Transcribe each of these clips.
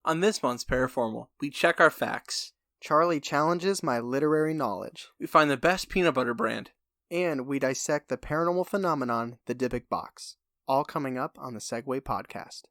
On this month's Paraformal, we check our facts. Charlie challenges my literary knowledge. We find the best peanut butter brand. And we dissect the paranormal phenomenon, the Dybbuk Box. All coming up on the Seg-Way Podcast.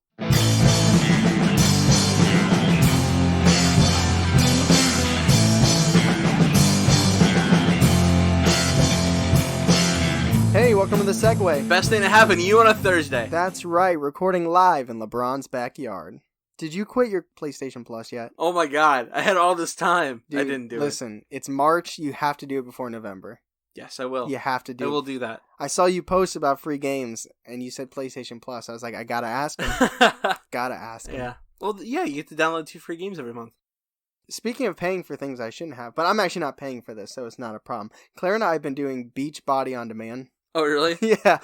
Hey, welcome to the Seg-Way. Best thing to happen to you on a Thursday. That's right, recording live in LeBron's backyard. Did you quit your PlayStation Plus yet? Oh my god, I had all this time. Dude, I didn't do it. Listen, it's March. You have to do it before November. Yes, I will. You have to do it. I will do that. I saw you post about free games, and you said PlayStation Plus. I was like, I gotta ask him. Gotta ask him. Yeah. Well, yeah, you get to download 2 free games every month. Speaking of paying for things I shouldn't have, but I'm actually not paying for this, so it's not a problem. Claire and I have been doing Beachbody on demand. Oh, really? Yeah.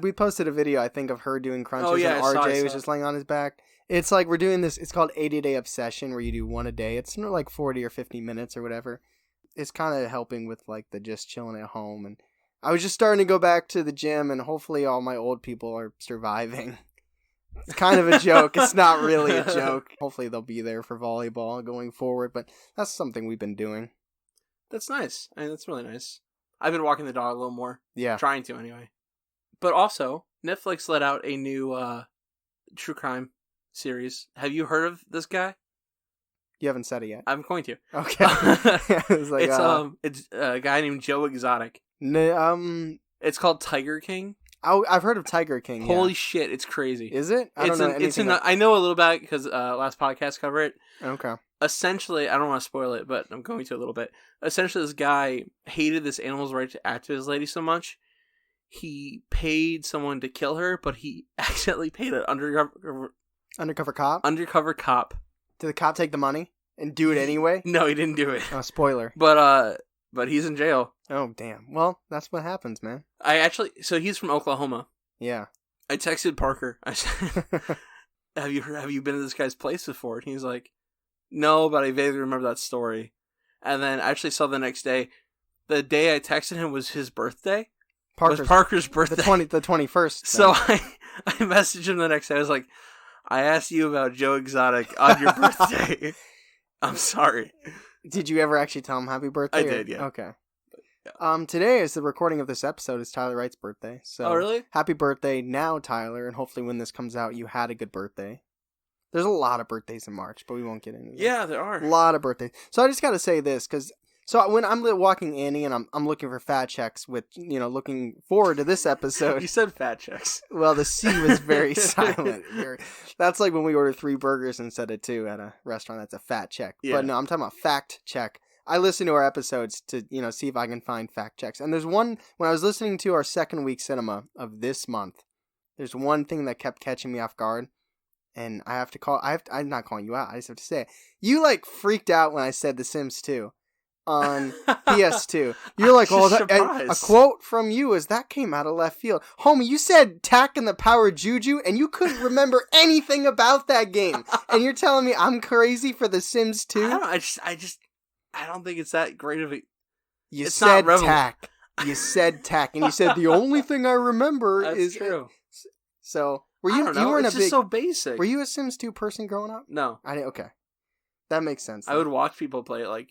We posted a video, I think, of her doing crunches, and RJ was just laying on his back. It's like we're doing this, it's called 80-Day Obsession, where you do one a day. It's like 40 or 50 minutes or whatever. It's kind of helping with like the just chilling at home. And I was just starting to go back to the gym, and hopefully all my old people are surviving. It's kind of a joke. It's not really a joke. Hopefully they'll be there for volleyball going forward, but that's something we've been doing. That's nice. I mean, that's really nice. I've been walking the dog a little more. Yeah. Trying to, anyway. But also, Netflix let out a new true crime series. Have you heard of this guy? You haven't said it yet. I'm going to. Okay. It's a guy named Joe Exotic. It's called Tiger King. I've heard of Tiger King. Holy shit, it's crazy. Is it? I don't know anything. I know a little about it because last podcast covered it. Okay. Essentially, I don't want to spoil it, but I'm going to a little bit. Essentially, this guy hated this animal's right to act to his lady so much, he paid someone to kill her, but he accidentally paid an Undercover cop? Undercover cop. Did the cop take the money and do it anyway? No, he didn't do it. Oh, spoiler. But he's in jail. Oh, damn. Well, that's what happens, man. So he's from Oklahoma. Yeah. I texted Parker. I said, have you been to this guy's place before? And he's like, no, but I vaguely remember that story. And then I actually saw the next day. The day I texted him was his birthday. Parker's birthday. The 21st. So I messaged him the next day. I was like, I asked you about Joe Exotic on your birthday. I'm sorry. Did you ever actually tell him happy birthday? I did, yeah. Okay. Yeah. Today is the recording of this episode is Tyler Wright's birthday. So oh, really? Happy birthday now, Tyler, and hopefully when this comes out, you had a good birthday. There's a lot of birthdays in March, but we won't get into that. Yeah, there are. A lot of birthdays. So I just got to say this, because when I'm walking Annie and I'm looking for fat checks, with looking forward to this episode. You said fat checks. Well, the C was very silent. That's like when we order 3 burgers instead of 2 at a restaurant. That's a fat check. Yeah. But no, I'm talking about fact check. I listen to our episodes to see if I can find fact checks. And there's one when I was listening to our second week cinema of this month. There's one thing that kept catching me off guard. And I have to I'm not calling you out. I just have to say it. You freaked out when I said The Sims 2 on PS2. You're like, oh, a quote from you is that came out of left field. Homie, you said Tack and the Power Juju and you couldn't remember anything about that game. And you're telling me I'm crazy for The Sims 2? I don't think it's that great of a... You said Tack. You said Tack. And you said the only thing I remember is... That's true. So... I don't know. It's just so basic. Were you a Sims 2 person growing up? No. Okay. That makes sense. I would watch people play it, like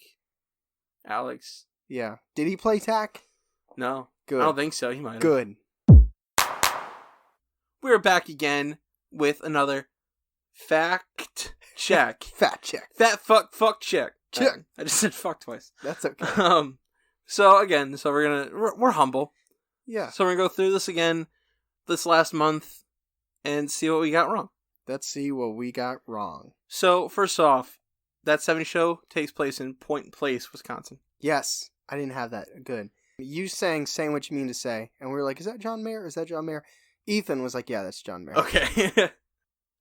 Alex. Yeah. Did he play Tack? No. Good. I don't think so. He might have. Good. We're back again with another fact check. Fact check. Fuck check. Check. I just said fuck twice. That's okay. So we're humble. Yeah. So we're gonna go through this again this last month and see what we got wrong. Let's see what we got wrong. So, first off, that 70 show takes place in Point Place, Wisconsin. Yes. I didn't have that. Good. You saying what you mean to say. And we were like, is that John Mayer? Is that John Mayer? Ethan was like, yeah, that's John Mayer. Okay.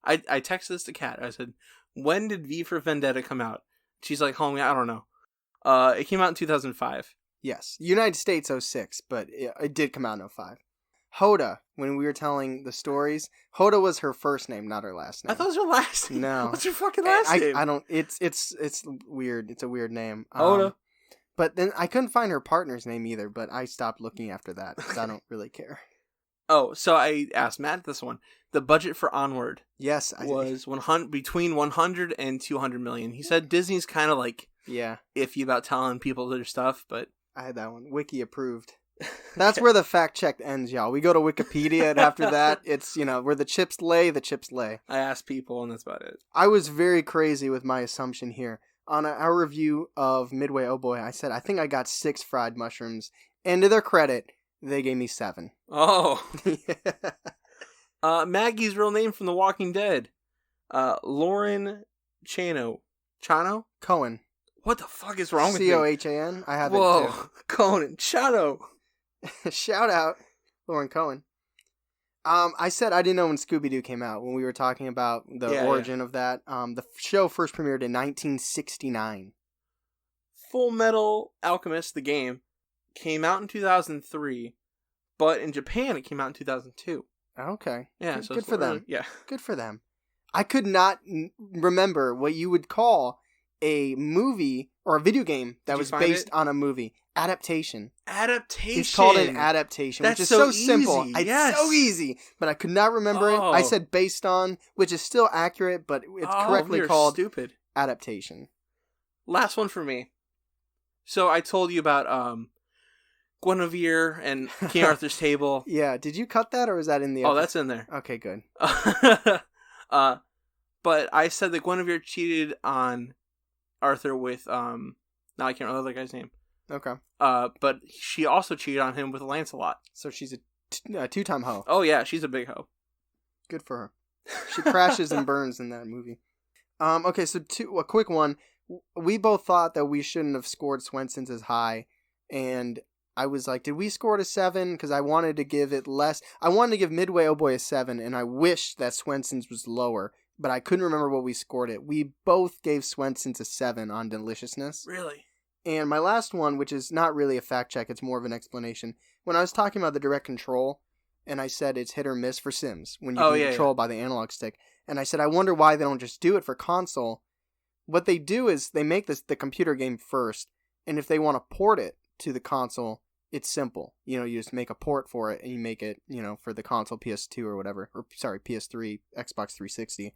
I texted this to Kat. I said, when did V for Vendetta come out? She's like, homie, I don't know. It came out in 2005. Yes. United States 06, but it did come out in 05. Hoda, when we were telling the stories, Hoda was her first name, not her last name. I thought it was her last name. No. What's her fucking last name? I don't, it's weird. It's a weird name. Hoda. But then I couldn't find her partner's name either, but I stopped looking after that because I don't really care. Oh, so I asked Matt this one. the budget for Onward Yes, was between 100 and 200 million. He said Disney's kind of like iffy about telling people their stuff, but I had that one. Wiki approved. That's where the fact check ends, y'all. We go to Wikipedia, and after that, it's, where the chips lay, the chips lay. I asked people, and that's about it. I was very crazy with my assumption here. On our review of Midway Oh Boy, I said, I think I got 6 fried mushrooms. And to their credit, they gave me 7. Oh. Maggie's real name from The Walking Dead. Lauren Chano. Cohen. What the fuck is wrong with me? Cohan. I have Whoa. it too. Cohen. Chano. Shout out, Lauren Cohen. I said I didn't know when Scooby-Doo came out, when we were talking about the origin of that. The show first premiered in 1969. Full Metal Alchemist, the game, came out in 2003, but in Japan it came out in 2002. Okay. Yeah, good for them. Yeah. Good for them. I could not remember what you would call a movie or a video game that was based on a movie. Adaptation. It's called an adaptation, which is so simple. It's so easy, but I could not remember it. I said based on, which is still accurate, but it's correctly called stupid adaptation. Last one for me. So I told you about Guinevere and King Arthur's Table. Yeah, did you cut that or is that in the episode? Oh, that's in there. Okay, good. But I said that Guinevere cheated on Arthur with now I can't remember the guy's name. Okay. But she also cheated on him with Lancelot. So she's a 2-time hoe. Oh yeah, she's a big hoe. Good for her. She crashes and burns in that movie. Okay, so a quick one. We both thought that we shouldn't have scored Swenson's as high, and I was like, did we score it a 7? Because I wanted to give it less. I wanted to give Midway Oh Boy a 7, and I wish that Swenson's was lower, but I couldn't remember what we scored it. We both gave Swenson's a 7 on deliciousness. Really? And my last one, which is not really a fact check, it's more of an explanation. When I was talking about the direct control, and I said it's hit or miss for Sims, when you can control by the analog stick, and I said, I wonder why they don't just do it for console. What they do is they make the computer game first, and if they want to port it to the console, it's simple. You just make a port for it, and you make it, for the console, PS2 or whatever. Or, sorry, PS3, Xbox 360.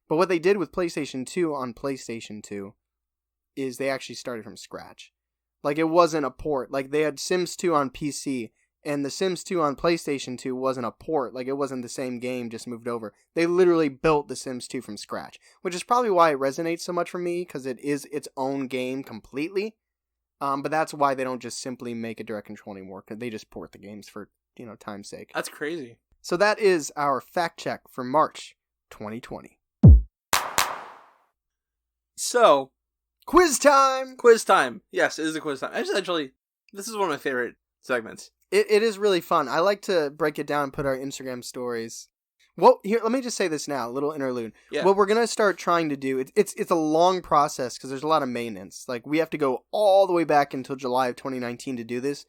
But what they did with PlayStation 2 on PlayStation 2 is they actually started from scratch. Like, it wasn't a port. Like, they had Sims 2 on PC, and the Sims 2 on PlayStation 2 wasn't a port. Like, it wasn't the same game, just moved over. They literally built the Sims 2 from scratch, which is probably why it resonates so much for me, because it is its own game completely. But that's why they don't just simply make a direct control anymore, because they just port the games for, time's sake. That's crazy. So that is our fact check for March 2020. So, quiz time! Quiz time. Yes, it is a quiz time. Actually, this is one of my favorite segments. It is really fun. I like to break it down and put our Instagram stories. Well, here, let me just say this now, a little interlude. Yeah. What we're going to start trying to do, it's a long process because there's a lot of maintenance. Like, we have to go all the way back until July of 2019 to do this.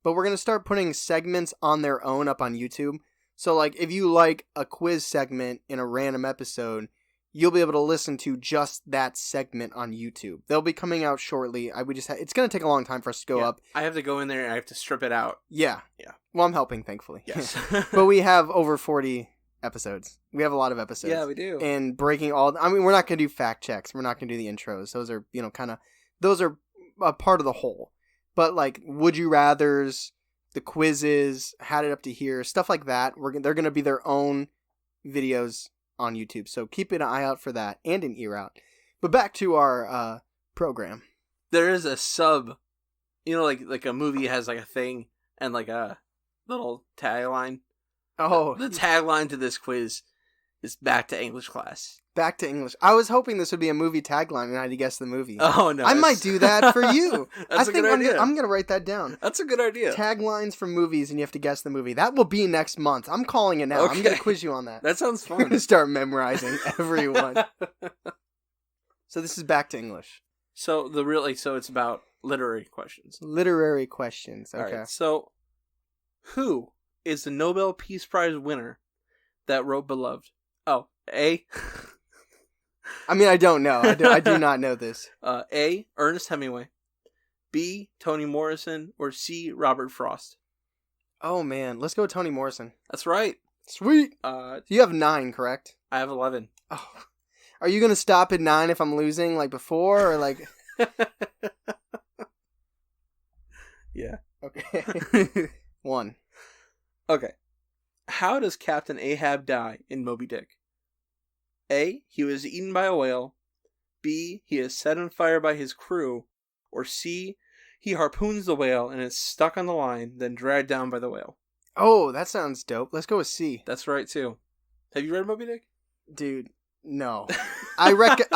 But we're going to start putting segments on their own up on YouTube. So, like, if you like a quiz segment in a random episode, you'll be able to listen to just that segment on YouTube. They'll be coming out shortly. It's going to take a long time for us to go up. I have to go in there and I have to strip it out. Yeah. Well, I'm helping, thankfully. Yes. But we have over 40 episodes. We have a lot of episodes. Yeah, we do. And breaking we're not going to do fact checks. We're not going to do the intros. Those are, those are a part of the whole. But, like, would you rathers, the quizzes, had it up to here, stuff like that. They're going to be their own videos on YouTube. So keep an eye out for that and an ear out. But back to our program. There is a sub, like a movie has like a thing and like a little tagline. Oh. The tagline to this quiz is back to English class. Back to English. I was hoping this would be a movie tagline and I had to guess the movie. Oh, no. I might do that for you. That's a good idea. I'm going to write that down. That's a good idea. Taglines for movies and you have to guess the movie. That will be next month. I'm calling it now. Okay. I'm going to quiz you on that. That sounds fun. I'm going to start memorizing everyone. So this is back to English. So it's about literary questions. Literary questions. Okay. All right, so who is the Nobel Peace Prize winner that wrote Beloved? Oh, A. I don't know. I do not know this. A. Ernest Hemingway. B. Toni Morrison. Or C. Robert Frost. Oh, man. Let's go with Toni Morrison. That's right. Sweet. You have 9, correct? I have 11. Oh. Are you going to stop at 9 if I'm losing like before or like... Yeah. Okay. 1. Okay. How does Captain Ahab die in Moby Dick? A. He was eaten by a whale. B. He is set on fire by his crew. Or C. He harpoons the whale and is stuck on the line, then dragged down by the whale. Oh, that sounds dope. Let's go with C. That's right, too. Have you read Moby Dick? Dude, no. I recommend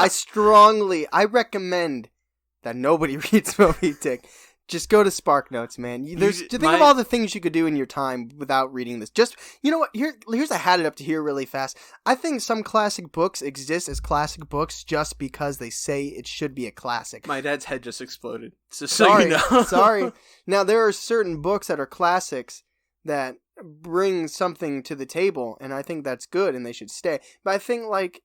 that nobody reads Moby Dick. Just go to Spark Notes, man. Think of all the things you could do in your time without reading this. Just, you know what? Here's I had it up to here really fast. I think some classic books exist as classic books just because they say it should be a classic. My dad's head just exploded. So sorry, you know. Sorry. Now, there are certain books that are classics that bring something to the table, and I think that's good, and they should stay. But I think, like,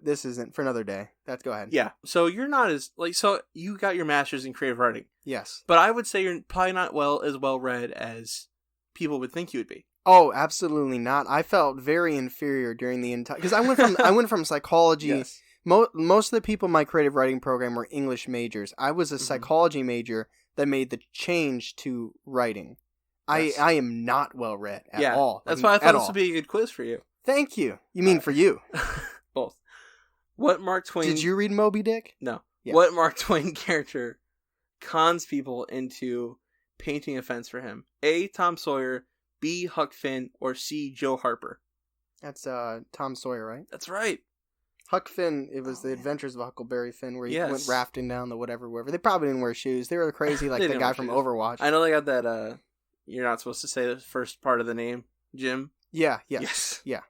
this isn't for another day. Go ahead. Yeah. So you're not so you got your master's in creative writing. Yes. But I would say you're probably not as well read as people would think you would be. Oh, absolutely not. I felt very inferior during the entire... Because I went from psychology... Yes. Most of the people in my creative writing program were English majors. I was a psychology major that made the change to writing. Yes. I am not well read at all. That's why I thought this would be a good quiz for you. Thank you. You mean for you? Both. What Mark Twain... Did you read Moby Dick? No. Yeah. What Mark Twain character cons people into painting a fence for him? A. Tom Sawyer, B. Huck Finn, or C. Joe Harper? That's Tom Sawyer, right? That's right. Huck Finn, it was the Adventures of Huckleberry Finn, where he went rafting down the wherever. They probably didn't wear shoes. They were crazy like the guy from Overwatch. I know they got that, you're not supposed to say the first part of the name, Jim. Yeah, yes. Yeah.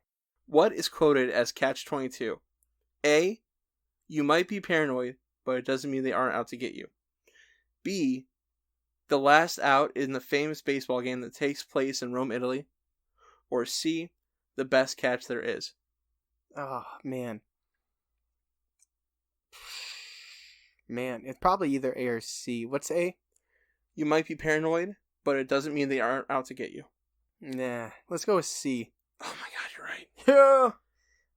What is quoted as Catch-22? A. You might be paranoid, but it doesn't mean they aren't out to get you. B. The last out in the famous baseball game that takes place in Rome, Italy. Or C. The best catch there is. Oh, man. Man, it's probably either A or C. What's A? You might be paranoid, but it doesn't mean they aren't out to get you. Nah, let's go with C. Oh my god, you're right. Yeah.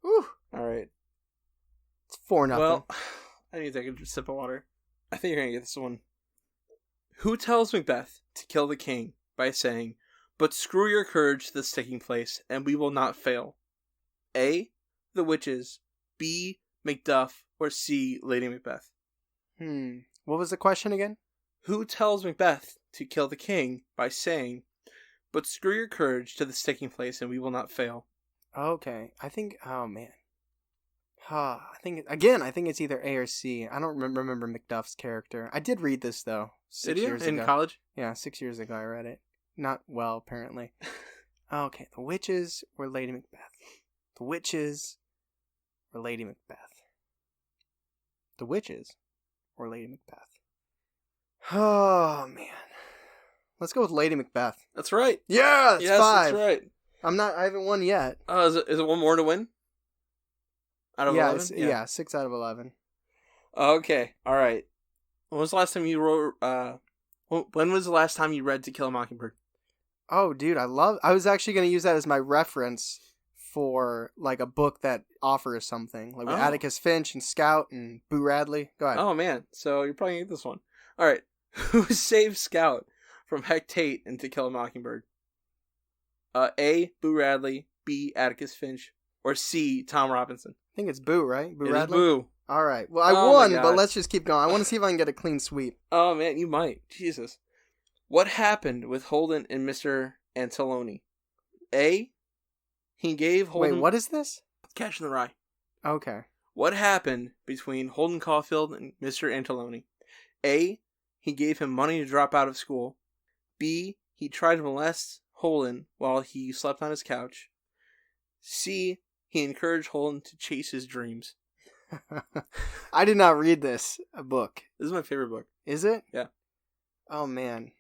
Woo. All right. It's 4-0. Well, I need to take a sip of water. I think you're going to get this one. Who tells Macbeth to kill the king by saying, "But screw your courage to the sticking place, and we will not fail"? A. The witches. B. Macduff. Or C. Lady Macbeth. What was the question again? Who tells Macbeth to kill the king by saying, "But screw your courage to the sticking place, and we will not fail"? Okay. I think... Oh, man. I think it's either A or C. I don't remember Macduff's character. I did read this, though. 6 years ago. In college? Yeah, 6 years ago I read it. Not well, apparently. Okay, the witches or Lady Macbeth? The witches or Lady Macbeth? The witches or Lady Macbeth? Oh, man. Let's go with Lady Macbeth. That's right. Yeah, that's 5. That's right. I haven't won yet. Oh, is it one more to win? Out of 11? Yeah, 6 out of 11. Okay, all right. When was the last time you wrote? When was the last time you read To Kill a Mockingbird? Oh, dude, I was actually going to use that as my reference for like a book that offers something, like with Atticus Finch and Scout and Boo Radley. Go ahead. Oh man, so you're probably gonna get this one. All right, who saved Scout from Heck Tate in To Kill a Mockingbird? A. Boo Radley, B. Atticus Finch, or C. Tom Robinson? I think it's Boo, right? Boo Radley? Boo. All right. Well, I won, but let's just keep going. I want to see if I can get a clean sweep. Oh, man, you might. Jesus. What happened with Holden and Mr. Antiloni? A. He gave Holden... Wait, what is this? Catch in the Rye. Okay. What happened between Holden Caulfield and Mr. Antiloni? A. He gave him money to drop out of school. B. He tried to molest Holden while he slept on his couch. C. He encouraged Holden to chase his dreams. I did not read this book. This is my favorite book. Is it? Yeah. Oh, man.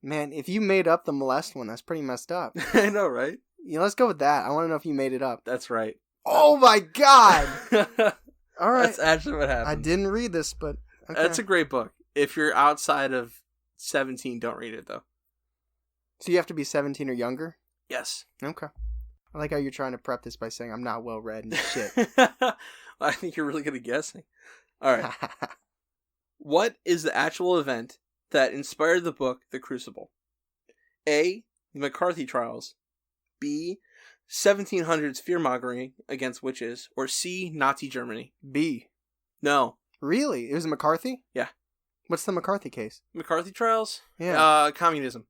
Man, if you made up the molest one, that's pretty messed up. I know, right? Yeah, let's go with that. I want to know if you made it up. That's right. Oh, my God! All right. That's actually what happened. I didn't read this, but... Okay. That's a great book. If you're outside of 17, don't read it, though. So you have to be 17 or younger? Yes. Okay. I like how you're trying to prep this by saying I'm not well read and shit. I think you're really good at guessing. All right. What is the actual event that inspired the book The Crucible? A. The McCarthy trials. B. 1700s fear-mongering against witches. Or C. Nazi Germany. B. No. Really? It was McCarthy? Yeah. What's the McCarthy case? McCarthy trials? Yeah. Communism.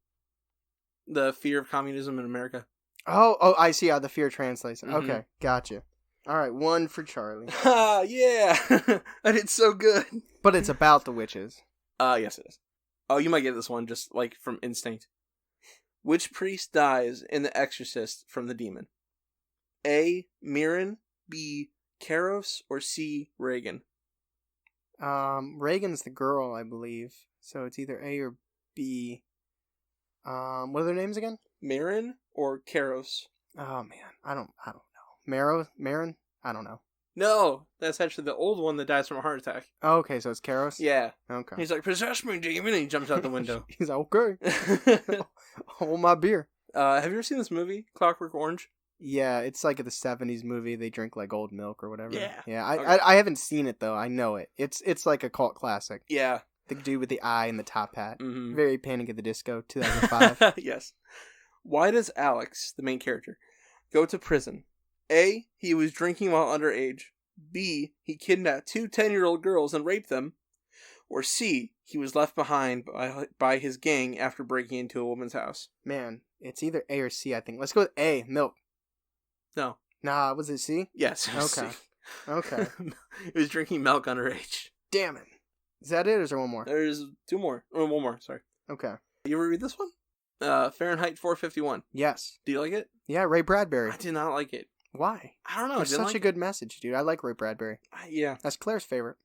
The fear of communism in America. Oh, I see how the fear translates. Mhm. Okay, gotcha. All right, 1 for Charlie. Ah, yeah. I did so good. But it's about the witches. Yes it is. Oh, you might get this one just like from instinct. Which priest dies in The Exorcist from the demon? A. Mirren, B. Karos, or C. Reagan? Reagan's the girl, I believe. So it's either A or B. What are their names again? Mirren or Karos? Oh man, I don't know. Marin? I don't know. No, that's actually the old one that dies from a heart attack. Oh, okay, so it's Karos? Yeah. Okay. He's like, possess me, demon, and he jumps out the window. He's like, okay. Hold my beer. Have you ever seen this movie, Clockwork Orange? Yeah, it's like the 70s movie. They drink like old milk or whatever. Yeah. Yeah, Okay. I haven't seen it though. I know it. It's like a cult classic. Yeah. The dude with the eye and the top hat. Mm-hmm. Very Panic at the Disco, 2005. Yes. Why does Alex, the main character, go to prison? A. He was drinking while underage. B. He kidnapped 2 10-year-old girls and raped them. Or C. He was left behind by his gang after breaking into a woman's house. Man, it's either A or C, I think. Let's go with A, milk. No. Nah, was it C? Yes. It was Okay. C. Okay. He was drinking milk underage. Damn it. Is that it or is there one more? There's 2 more. Oh, 1 more, sorry. Okay. You ever read this one? Fahrenheit 451. Yes. Do you like it? Yeah, Ray Bradbury. I did not like it. Why? I don't know. It's such a good message, dude. I like Ray Bradbury. Yeah. That's Claire's favorite.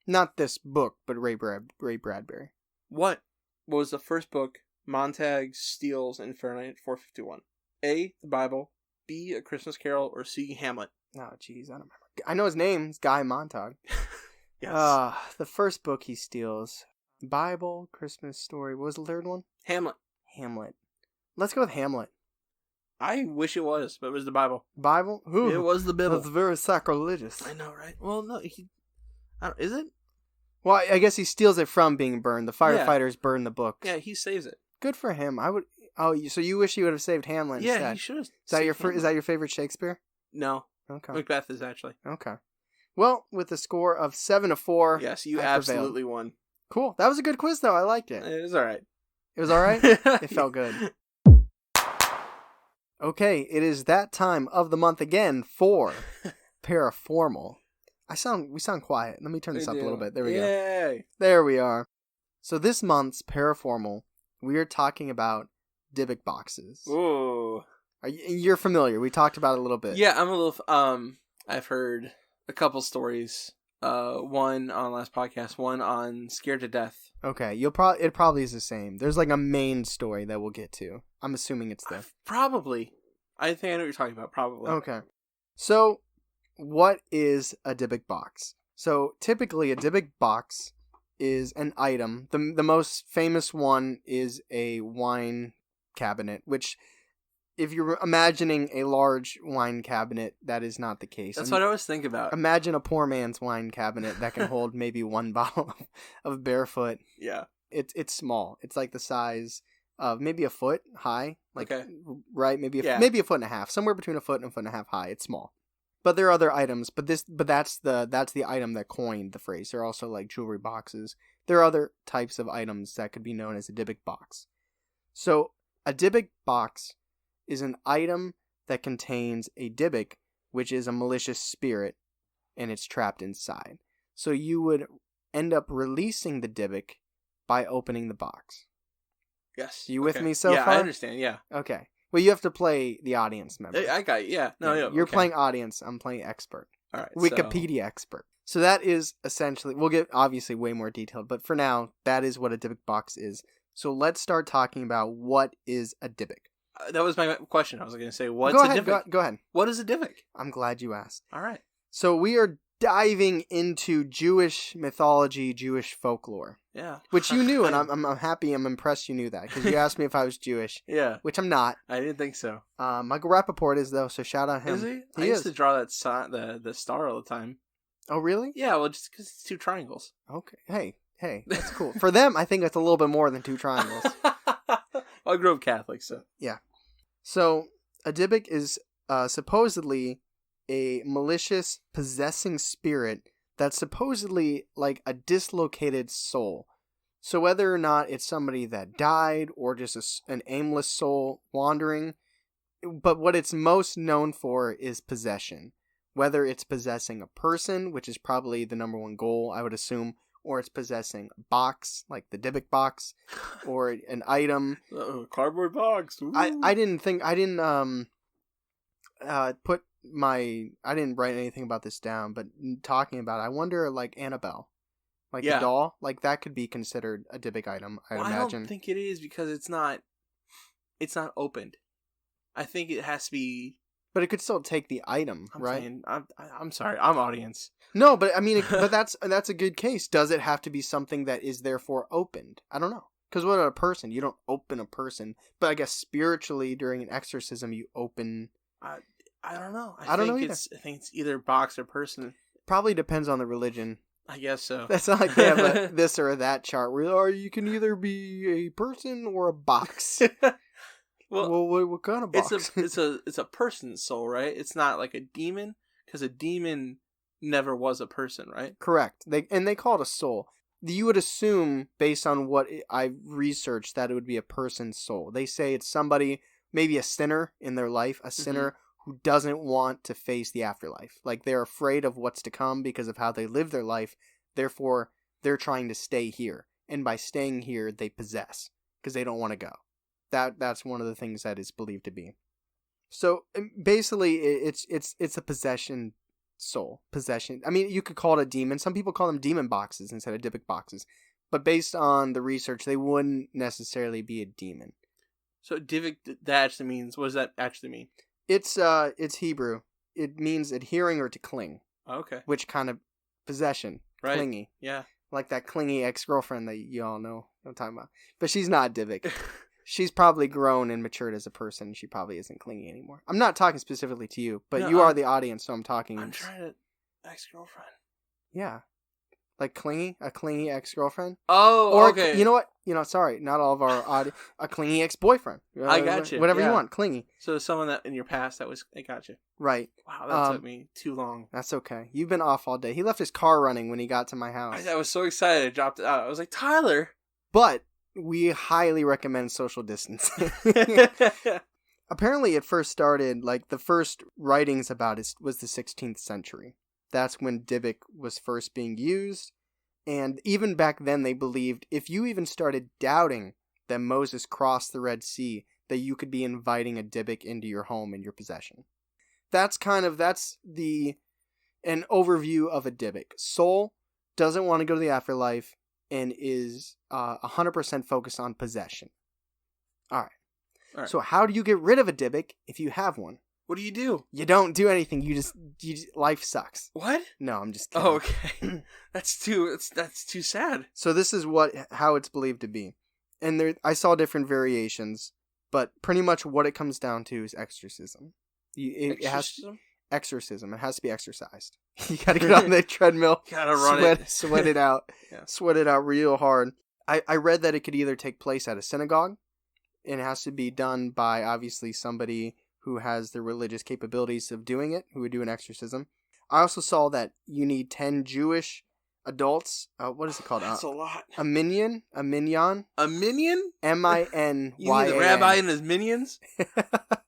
Not this book, but Ray Bradbury. What was the first book Montag steals in Fahrenheit 451? A. The Bible. B. A Christmas Carol. Or C. Hamlet. Oh, jeez, I don't remember. I know his name. It's Guy Montag. Yes. The first book he steals. Bible, Christmas Story. What was the third one? Hamlet. Hamlet. Let's go with Hamlet. I wish it was, but it was the Bible. Bible? Who? It was the Bible. That's very sacrilegious. I know, right? Well, no, is it? Well, I guess he steals it from being burned. The firefighters burn the book. Yeah, he saves it. Good for him. I would. Oh, so you wish he would have saved Hamlet Yeah, instead? he should have. Is that your favorite Shakespeare? No. Okay. Macbeth is actually. Okay. Well, with a score of 7-4. Yes, you I absolutely prevailed. won. Cool. That was a good quiz, though. I liked it. It was all right. It was all right? It felt good. Okay, it is that time of the month again for Paraformal. We sound quiet. Let me turn this up a little bit. There we go. Yay. There we are. So this month's Paraformal, we are talking about Dybbuk boxes. Ooh. You're familiar. We talked about it a little bit. Yeah, I'm a little. I've heard a couple stories. One on last podcast, one on Scared to Death. Okay, it probably is the same. There's like a main story that we'll get to. I'm assuming it's this. Probably. I think I know what you're talking about. Probably. Okay. So, what is a Dybbuk box? So, typically a Dybbuk box is an item. The most famous one is a wine cabinet, which, if you're imagining a large wine cabinet, that is not the case. That's what I always think about. Imagine a poor man's wine cabinet that can hold maybe 1 bottle of Barefoot. Yeah. It's small. It's like the size of maybe a foot high. Like, okay. Right? Maybe a foot and a half. Somewhere between a foot and a foot and a half high. It's small. But there are other items. But that's the item that coined the phrase. There are also like jewelry boxes. There are other types of items that could be known as a Dybbuk box. So a Dybbuk box is an item that contains a Dybbuk, which is a malicious spirit, and it's trapped inside. So you would end up releasing the Dybbuk by opening the box. Yes. You with me so far? far? Yeah, I understand. Yeah. Okay. Well, you have to play the audience member. I got you. Yeah. No, You're playing audience. I'm playing expert. All right. Wikipedia expert. So that is essentially, we'll get obviously way more detailed, but for now, that is what a Dybbuk box is. So let's start talking about what is a Dybbuk. That was my question. I was going to say, what's a Dybbuk? Go ahead. What is a Dybbuk? I'm glad you asked. All right. So we are diving into Jewish mythology, Jewish folklore. Yeah. Which you knew, and I'm happy, I'm impressed you knew that, because you asked me if I was Jewish. Yeah. Which I'm not. I didn't think so. Michael Rappaport is, though, so shout out him. Is he? He I used is. to draw that the star all the time. Oh, really? Yeah, well, just because it's 2 triangles. Okay. Hey, that's cool. For them, I think it's a little bit more than 2 triangles. I grew up Catholic, so. Yeah. So, a Dybbuk is supposedly a malicious, possessing spirit that's supposedly like a dislocated soul. So whether or not it's somebody that died or just an aimless soul wandering, but what it's most known for is possession. Whether it's possessing a person, which is probably the number one goal, I would assume, or it's possessing a box, like the Dybbuk box, or an item. Cardboard box. Ooh. I didn't write anything about this down, but talking about it, I wonder, like, Annabelle. Like the doll, like that could be considered a Dybbuk item, I imagine. I don't think it is because it's not opened. I think it has to be. But it could still take the item, right? I'm sorry, I'm audience. No, but I mean, but that's a good case. Does it have to be something that is therefore opened? I don't know. Because what about a person? You don't open a person, but I guess spiritually during an exorcism you open. I don't know. I don't know either. I think it's either box or person. Probably depends on the religion. I guess so. That's not like they have a this or that chart where you can either be a person or a box. Well, what kind of box? It's a person's soul, right? It's not like a demon, because a demon never was a person, right? Correct. They call it a soul. You would assume, based on what I've researched, that it would be a person's soul. They say it's somebody, maybe a sinner in their life, a sinner who doesn't want to face the afterlife. Like, they're afraid of what's to come because of how they live their life. Therefore, they're trying to stay here. And by staying here, they possess because they don't want to go. That's one of the things that is believed to be. So, basically, it's a possession soul. Possession. I mean, you could call it a demon. Some people call them demon boxes instead of Dybbuk boxes. But based on the research, they wouldn't necessarily be a demon. So, Dybbuk, that actually means, what does that actually mean? It's Hebrew. It means adhering or to cling. Okay. Which kind of possession. Right. Clingy. Yeah. Like that clingy ex-girlfriend that you all know what I'm talking about. But she's not Dybbuk. She's probably grown and matured as a person. She probably isn't clingy anymore. I'm not talking specifically to you, but you are the audience, so I'm talking. I'm trying to... Ex-girlfriend. Yeah. Like clingy? A clingy ex-girlfriend? Oh, or okay. You know what? Sorry, not all of our audience. A clingy ex-boyfriend. I got you. Whatever you want, clingy. So someone that in your past I got you. Right. Wow, that took me too long. That's okay. You've been off all day. He left his car running when he got to my house. I was so excited. I dropped it out. I was like, Tyler. But we highly recommend social distancing. Apparently, it first started, like, the first writings about it was the 16th century. That's when Dybbuk was first being used. And even back then, they believed if you even started doubting that Moses crossed the Red Sea, that you could be inviting a Dybbuk into your home and your possession. That's an overview of a Dybbuk. Soul doesn't want to go to the afterlife and is 100% focused on possession. All right. So how do you get rid of a Dybbuk if you have one? What do? You don't do anything. You just life sucks. What? No, I'm just kidding. Oh, okay. That's too sad. So this is how it's believed to be. And I saw different variations, but pretty much what it comes down to is exorcism. Exorcism. It has to be exercised. You got to get on the treadmill. Gotta run it. Sweat it out. Yeah. Sweat it out real hard. I read that it could either take place at a synagogue, and it has to be done by obviously somebody who has the religious capabilities of doing it, who would do an exorcism. I also saw that you need 10 Jewish adults. What is it called? That's a lot. A minyan? A minyan? A minion? M-I-N-Y-A-N. You mean the rabbi and his minions?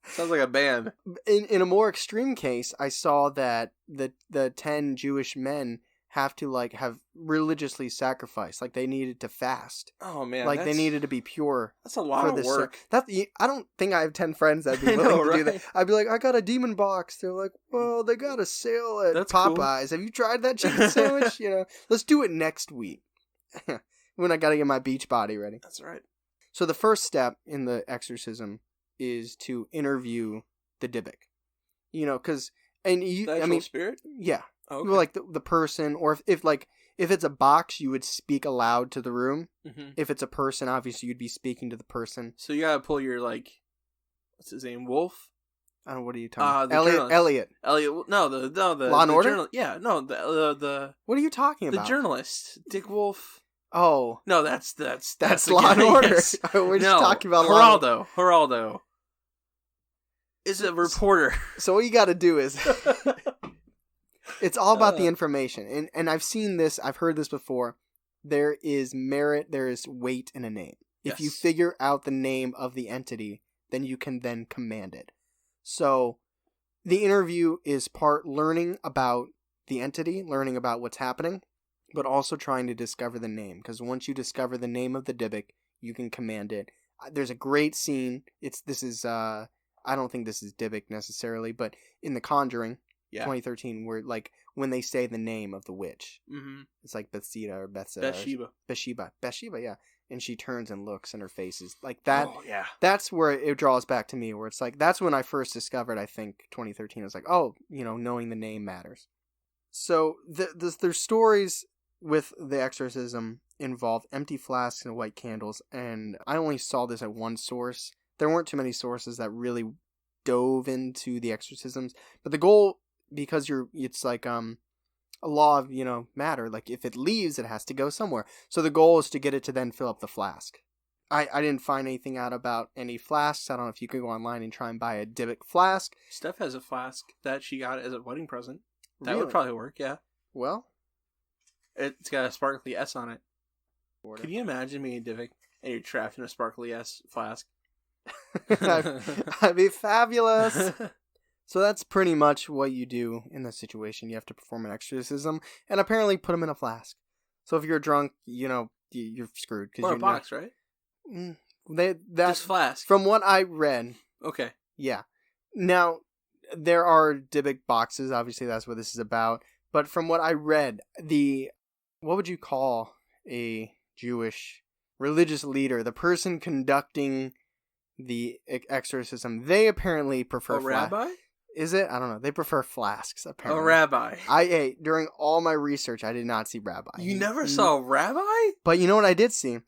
Sounds like a band. In a more extreme case, I saw that the 10 Jewish men have to have religiously sacrificed. Like they needed to fast. Oh man. Like they needed to be pure. That's a lot of work. I don't think I have 10 friends that'd be willing to do that. I'd be like, I got a demon box. They're like, well, they got a sale at Popeyes. Cool. Have you tried that chicken sandwich? Let's do it next week. When I gotta get my beach body ready. That's right. So the first step in the exorcism is to interview the Dybbuk. Because... The actual spirit? Yeah. Okay. Like the person, or if it's a box, you would speak aloud to the room. Mm-hmm. If it's a person, obviously you'd be speaking to the person. So you gotta pull your, like, what's his name, Wolf? I don't know, what are you talking about? Journalist. Elliot. No, the Law and Order? Yeah, no, the What are you talking about? The journalist, Dick Wolf. Oh. No, that's Law and Order. Yes. We're just talking about Law. Geraldo is a reporter. So what you got to do is, it's all about the information. And I've seen this, I've heard this before. There is merit, there is weight in a name. If you figure out the name of the entity, then you can then command it. So the interview is part learning about the entity, learning about what's happening, but also trying to discover the name. Because once you discover the name of the Dybbuk, you can command it. There's a great scene. I don't think this is Dybbuk necessarily, but in The Conjuring, 2013, where like when they say the name of the witch, it's like Bathsheba or Bathsheba, yeah. And she turns and looks, and her face is like that. Oh, yeah. That's where it draws back to me, where it's like, that's when I first discovered, I think, 2013. I was like, oh, knowing the name matters. So there's stories with the exorcism involve empty flasks and white candles, and I only saw this at one source. There weren't too many sources that really dove into the exorcisms, but the goal, because it's like a law of matter, like if it leaves, it has to go somewhere. So the goal is to get it to then fill up the flask. I didn't find anything out about any flasks. I don't know if you could go online and try and buy a Dybbuk flask. Steph has a flask that she got as a wedding present. That Really? would probably work, yeah. Well, it's got a sparkly S on it. Can you imagine being a Dybbuk and you're trapped in a sparkly S flask? I'd be fabulous. So that's pretty much what you do in this situation. You have to perform an exorcism and apparently put them in a flask. So if you're drunk, you're screwed. Or a box, right? That's flask. From what I read. Okay. Yeah. Now, there are Dybbuk boxes. Obviously, that's what this is about. But from what I read, what would you call a Jewish religious leader? The person conducting the exorcism, they apparently prefer a rabbi? Is it? I don't know. They prefer flasks, apparently. A rabbi. During all my research, I did not see rabbi. You never saw a rabbi? But you know what I did see?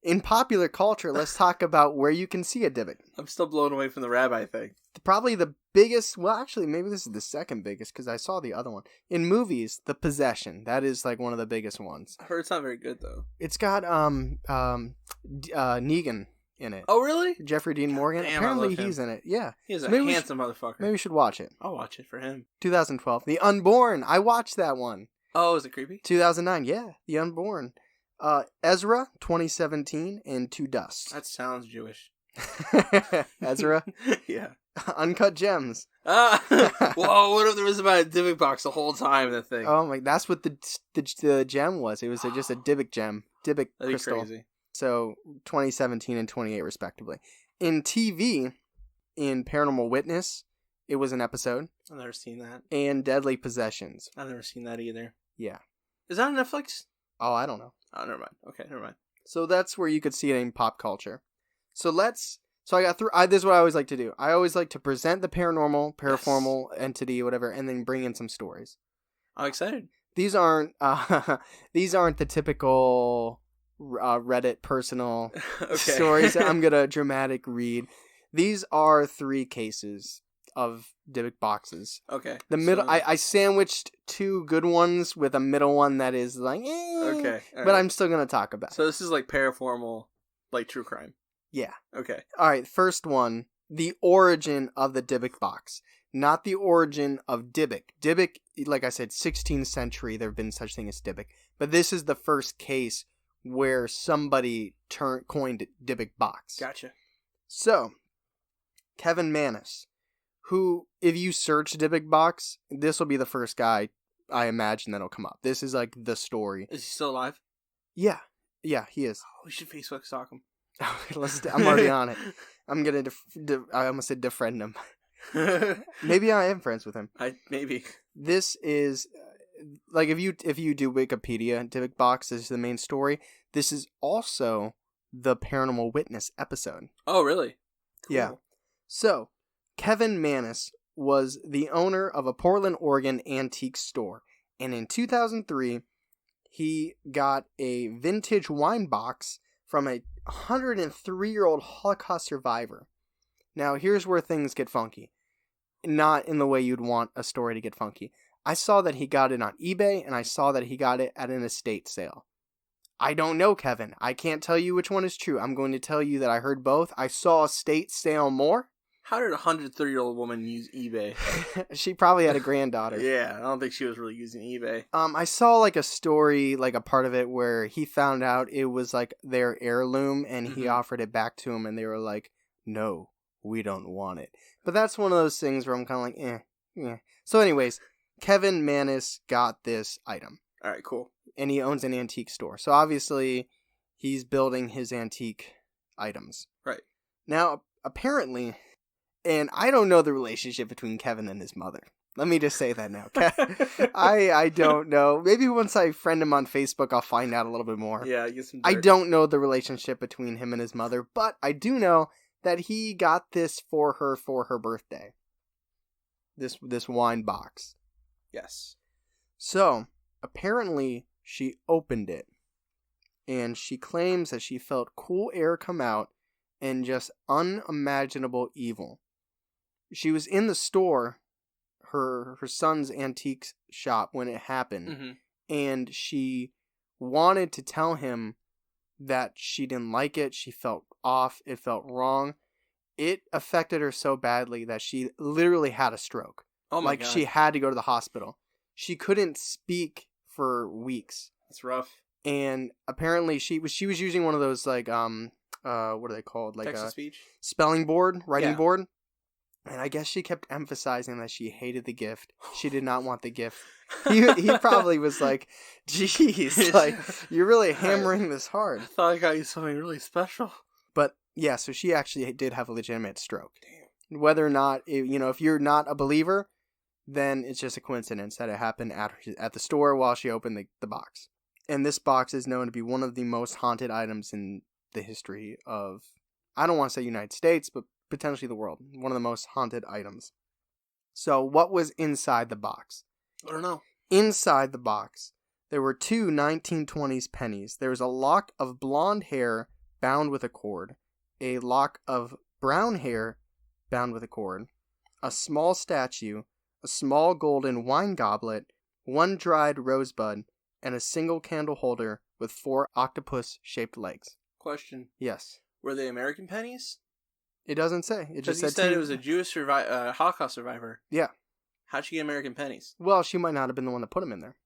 In popular culture, let's talk about where you can see a Dybbuk. I'm still blown away from the rabbi thing. Probably the biggest, well, actually, maybe this is the second biggest, because I saw the other one. In movies, The Possession. That is like one of the biggest ones. I heard it's not very good, though. It's got Negan in it. Oh, really? Jeffrey Dean Morgan. Damn, apparently he's in it. Yeah. He's a handsome motherfucker. Maybe we should watch it. I'll watch it for him. 2012. The Unborn. I watched that one. Oh, is it creepy? 2009. Yeah. The Unborn. Ezra, 2017, and To Dust. That sounds Jewish. Ezra? Yeah. Uncut Gems. Whoa, what if there was about a Dybbuk box the whole time, that thing? Oh my, that's what the gem was. It was just a Dybbuk gem. Dybbuk crystal. That'd be crazy. So 2017 and 28 respectively. In TV, in Paranormal Witness, it was an episode. I've never seen that. And Deadly Possessions. I've never seen that either. Yeah. Is that on Netflix? Oh, I don't know. Oh, never mind. Okay, never mind. So that's where you could see it in pop culture. So I got through. This is what I always like to do. I always like to present the paranormal entity, whatever, and then bring in some stories. I'm excited. These aren't the typical Reddit personal stories that I'm gonna dramatic read. These are 3 cases of Dybbuk boxes. Okay. The middle, I sandwiched 2 good ones with a middle one that is like, okay, but right. I'm still gonna talk about it. So this is like paranormal, like true crime. Yeah. Okay. All right. First one, the origin of the Dybbuk box, not the origin of Dybbuk. Dybbuk, like I said, 16th century. There have been such thing as Dybbuk, but this is the first case where somebody coined Dybbuk box. Gotcha. So, Kevin Mannis, who, if you search Dybbuk box, this will be the first guy I imagine that'll come up. This is like the story. Is he still alive? Yeah, he is. Oh, we should Facebook stalk him. I'm already on it. I'm gonna. I almost said defriend him. Maybe I am friends with him. Maybe. This is like if you do Wikipedia, Dybbuk box is the main story. This is also the Paranormal Witness episode. Oh, really? Cool. Yeah. So, Kevin Mannis was the owner of a Portland, Oregon antique store, And in 2003, he got a vintage wine box from a 103-year-old Holocaust survivor. Now, here's where things get funky. Not in the way you'd want a story to get funky. I saw that he got it on eBay, and I saw that he got it at an estate sale. I don't know, Kevin. I can't tell you which one is true. I'm going to tell you that I heard both. I saw estate sale more. How did a 130-year-old woman use eBay? She probably had a granddaughter. Yeah, I don't think she was really using eBay. I saw like a story, like a part of it where he found out it was like their heirloom and he offered it back to him and they were like, no, we don't want it. But that's one of those things where I'm kind of like, eh. So anyways, Kevin Mannis got this item. All right, cool. And he owns an antique store. So obviously he's building his antique items. Right. Now, apparently, and I don't know the relationship between Kevin and his mother. Let me just say that now. I don't know. Maybe once I friend him on Facebook, I'll find out a little bit more. Yeah, get some dirt. I don't know the relationship between him and his mother, but I do know that he got this for her birthday. This wine box. Yes. So, apparently, she opened it, and she claims that she felt cool air come out and just unimaginable evil. She was in the store, her son's antique shop, when it happened, and she wanted to tell him that she didn't like it, she felt off, it felt wrong. It affected her so badly that she literally had a stroke. Oh my God. She had to go to the hospital. She couldn't speak for weeks. That's rough. And apparently she was using one of those like what are they called? Like text to speech? Spelling board, writing board. And I guess she kept emphasizing that she hated the gift. She did not want the gift. He probably was like, geez, like, you're really hammering this hard. I thought I got you something really special. But yeah, so she actually did have a legitimate stroke. Damn. Whether or not, if you're not a believer, then it's just a coincidence that it happened at the store while she opened the box. And this box is known to be one of the most haunted items in the history of, I don't want to say United States, but potentially the world. One of the most haunted items. So what was inside the box? I don't know. Inside the box, there were two 1920s pennies. There was a lock of blonde hair bound with a cord, a lock of brown hair bound with a cord, a small statue, a small golden wine goblet, one dried rosebud, and a single candle holder with 4 octopus-shaped legs. Question. Yes. Were they American pennies? It doesn't say. It just said it was a Jewish Holocaust survivor. Yeah. How'd she get American pennies? Well, she might not have been the one that put them in there.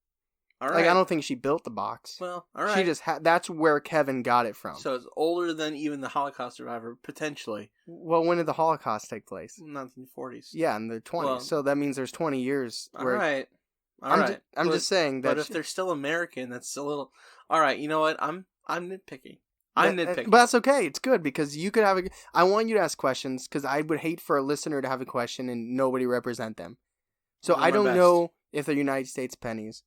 All right. Like, I don't think she built the box. Well, all right. She just that's where Kevin got it from. So it's older than even the Holocaust survivor, potentially. Well, when did the Holocaust take place? 1940s. Yeah, in the 20s. Well, so that means there's 20 years. All right. I'm just saying that. But if they're still American, that's a little. All right. You know what? I'm nitpicking. I'm nitpicking. But that's okay. It's good because you could have I want you to ask questions because I would hate for a listener to have a question and nobody represent them. So I don't know if they're United States pennies,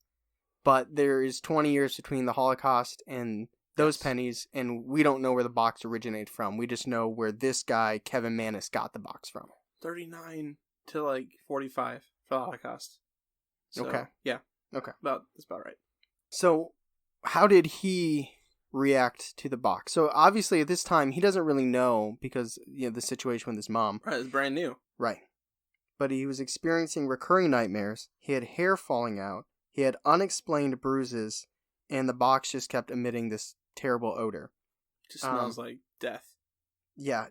but there is 20 years between the Holocaust and those pennies, and we don't know where the box originated from. We just know where this guy, Kevin Mannis, got the box from. 39 to like 45 for the Holocaust. So, okay. Yeah. Okay. That's about right. So how did he react to the box? So obviously at this time he doesn't really know because the situation with his mom. Right, it's brand new. Right. But he was experiencing recurring nightmares. He had hair falling out. He had unexplained bruises, and the box just kept emitting this terrible odor. Just smells like death. Yeah.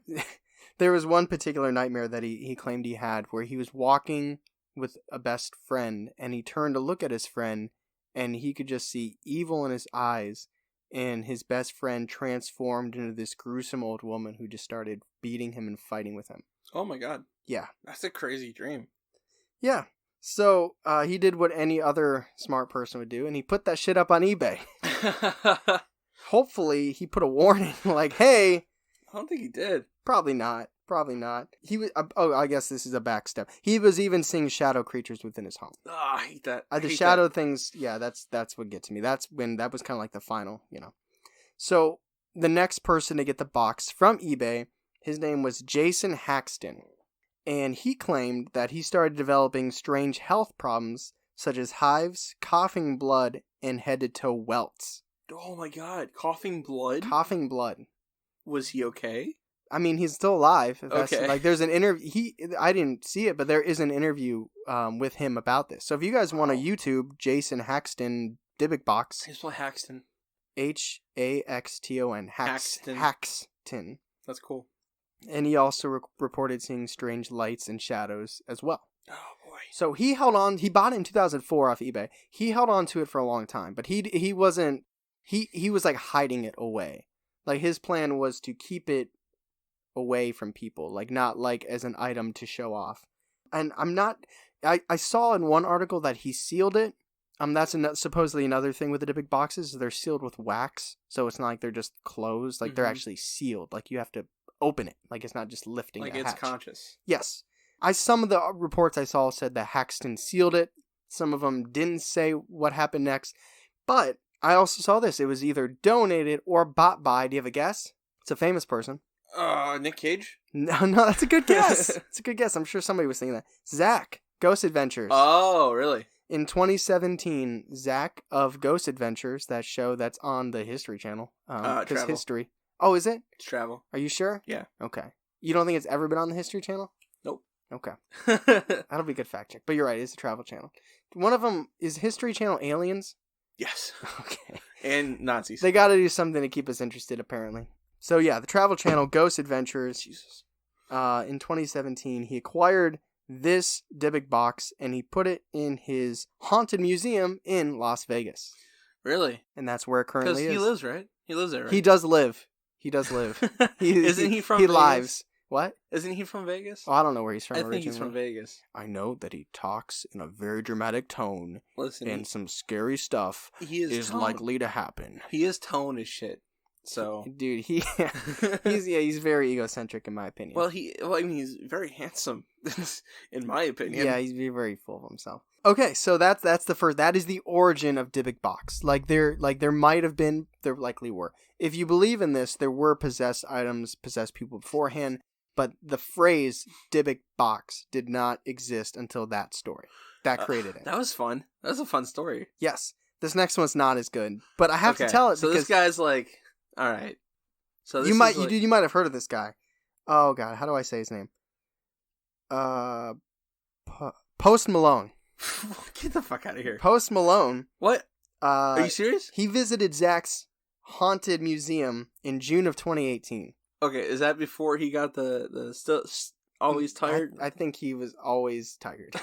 There was one particular nightmare that he claimed he had where he was walking with a best friend, and he turned to look at his friend, and he could just see evil in his eyes, and his best friend transformed into this gruesome old woman who just started beating him and fighting with him. Oh my God. Yeah. That's a crazy dream. Yeah. So he did what any other smart person would do, and he put that shit up on eBay. Hopefully, he put a warning like, hey. I don't think he did. Probably not. He was. I guess this is a backstep. He was even seeing shadow creatures within his home. Oh, I hate that. The shadow things, yeah, that's what gets to me. That's when that was kind of like the final, So the next person to get the box from eBay, his name was Jason Haxton. And he claimed that he started developing strange health problems such as hives, coughing blood, and head-to-toe welts. Oh my god, coughing blood? Coughing blood. Was he okay? I mean, he's still alive. If that's, Okay. like, there's an interview. I didn't see it, but there is an interview with him about this. So if you guys want to YouTube Jason Haxton Dybbuk Box. He's spelled Haxton. Haxton. Haxton. That's cool. And he also reported seeing strange lights and shadows as well. Oh boy. So he held on. He bought it in 2004 off eBay. He held on to it for a long time, but he wasn't. He was like hiding it away. Like his plan was to keep it away from people, like not like as an item to show off. And I saw in one article that he sealed it. That's supposedly another thing with the Dybbuk boxes. They're sealed with wax, so it's not like they're just closed. Like they're actually sealed. Like you have to open it. Like it's not just lifting. Like the it's hatch. conscious. Yes. Some of the reports I saw said that Haxton sealed it. Some of them didn't say what happened next. But I also saw this. It was either donated or bought by. Do you have a guess? It's a famous person. Nick Cage? No, that's a good guess. It's a good guess. I'm sure somebody was thinking that. Zach, Ghost Adventures. Oh, really? In 2017, Zach of Ghost Adventures, that show that's on the History Channel. Travel. History. Oh, is it? It's travel. Are you sure? Yeah. Okay. You don't think it's ever been on the History Channel? Nope. Okay. That'll be a good fact check. But you're right, it's a travel channel. One of them is History Channel Aliens. Yes. Okay. And Nazis. They got to do something to keep us interested, apparently. So yeah, the travel channel Ghost Adventures. Jesus. In 2017, he acquired this Dybbuk box and he put it in his haunted museum in Las Vegas. Really? And that's where it currently is. Because he lives, right? He lives there, right? He does live. Isn't he from He Vegas? lives. What? Isn't he from Vegas? Oh, I don't know where he's from I originally. think he's from Vegas. I know that he talks in a very dramatic tone. Listen, and some scary stuff he is likely to happen. He is tone as shit. So, dude, he's very egocentric in my opinion. Well, I mean, he's very handsome, in my opinion. Yeah, he's very full of himself. Okay, so that's the first. That is the origin of Dybbuk Box. There might have been, there likely were. If you believe in this, there were possessed items, possessed people beforehand, but the phrase Dybbuk Box did not exist until that story. That created it. That was fun. That was a fun story. Yes. This next one's not as good, but I have to tell it so because this guy's like, all right. So this you might like... you might have heard of this guy. Oh god, how do I say his name? Post Malone. Get the fuck out of here. Post Malone. What? Are you serious? He visited Zach's haunted museum in June of 2018. Okay, is that before he got the still always tired? I think he was always tired.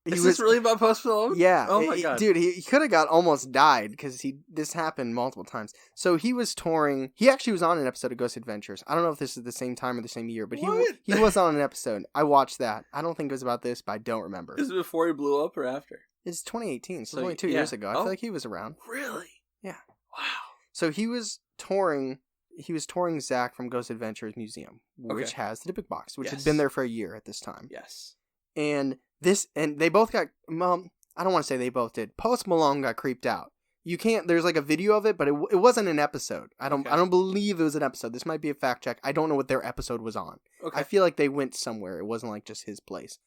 Is this really about Post Malone? Yeah. Oh my god, dude, he could have almost died because this happened multiple times. So he was touring. He actually was on an episode of Ghost Adventures. I don't know if this is the same time or the same year, but he was on an episode. I watched that. I don't think it was about this, but I don't remember. Is it before he blew up or after? It's 2018, so it's only 2 years ago. I feel like he was around. Really? Yeah. Wow. So he was touring. He was touring Zach from Ghost Adventures Museum, which has the Dybbuk Box, which had been there for a year at this time. Yes. And they both got, well, I don't want to say they both did. Post Malone got creeped out. You can't, there's like a video of it, but it wasn't an episode. I don't believe it was an episode. This might be a fact check. I don't know what their episode was on. Okay. I feel like they went somewhere. It wasn't like just his place.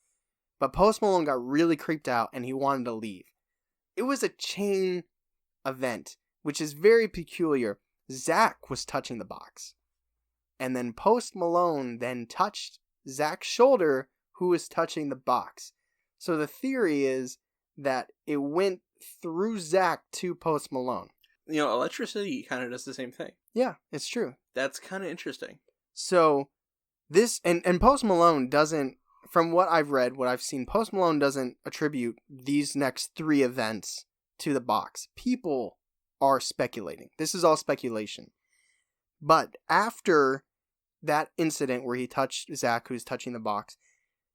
But Post Malone got really creeped out and he wanted to leave. It was a chain event, which is very peculiar. Zach was touching the box. And then Post Malone then touched Zach's shoulder, who was touching the box. So the theory is that it went through Zach to Post Malone. You know, electricity kind of does the same thing. Yeah, it's true. That's kind of interesting. So this, and Post Malone doesn't, from what I've read, what I've seen, Post Malone doesn't attribute these next 3 events to the box. People are speculating. This is all speculation. But after that incident where he touched Zach, who's touching the box,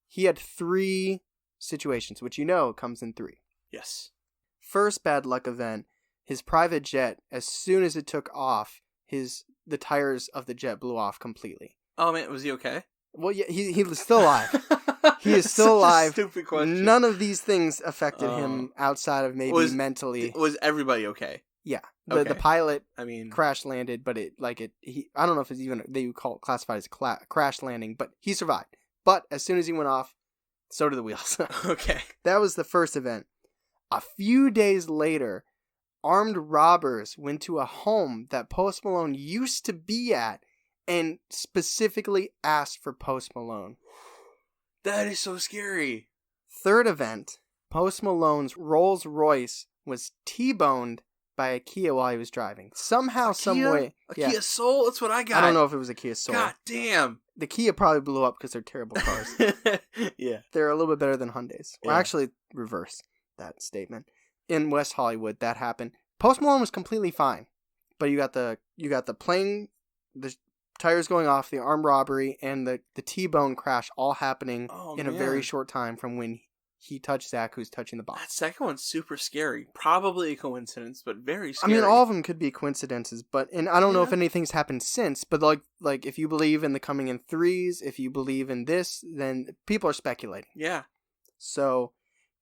he had 3 situations, which comes in 3. Yes. First bad luck event, his private jet, as soon as it took off, the tires of the jet blew off completely. Oh man, was he okay? Well, yeah, he was still alive. He is still alive. Stupid question. None of these things affected him outside of maybe mentally. Was everybody okay? Yeah. The pilot, crash landed, but I don't know if it's even, they would classify it as crash landing, but he survived. But as soon as he went off, So do the wheels. Okay. That was the first event. A few days later, armed robbers went to a home that Post Malone used to be at and specifically asked for Post Malone. That is so scary. Third event, Post Malone's Rolls Royce was T-boned by a Kia while he was driving. Somehow, some way. Kia Soul? That's what I got. I don't know if it was a Kia Soul. God damn. The Kia probably blew up because they're terrible cars. Yeah. They're a little bit better than Hyundais. Yeah. Well, actually, reverse that statement. In West Hollywood, that happened. Post Malone was completely fine, but you got the plane, the tires going off, the armed robbery, and the T-bone crash all happening in a very short time from when he touched Zach, who's touching the box. That second one's super scary. Probably a coincidence, but very scary. I mean, all of them could be coincidences, and I don't know if anything's happened since, but like if you believe in the coming in threes, if you believe in this, then people are speculating. Yeah. So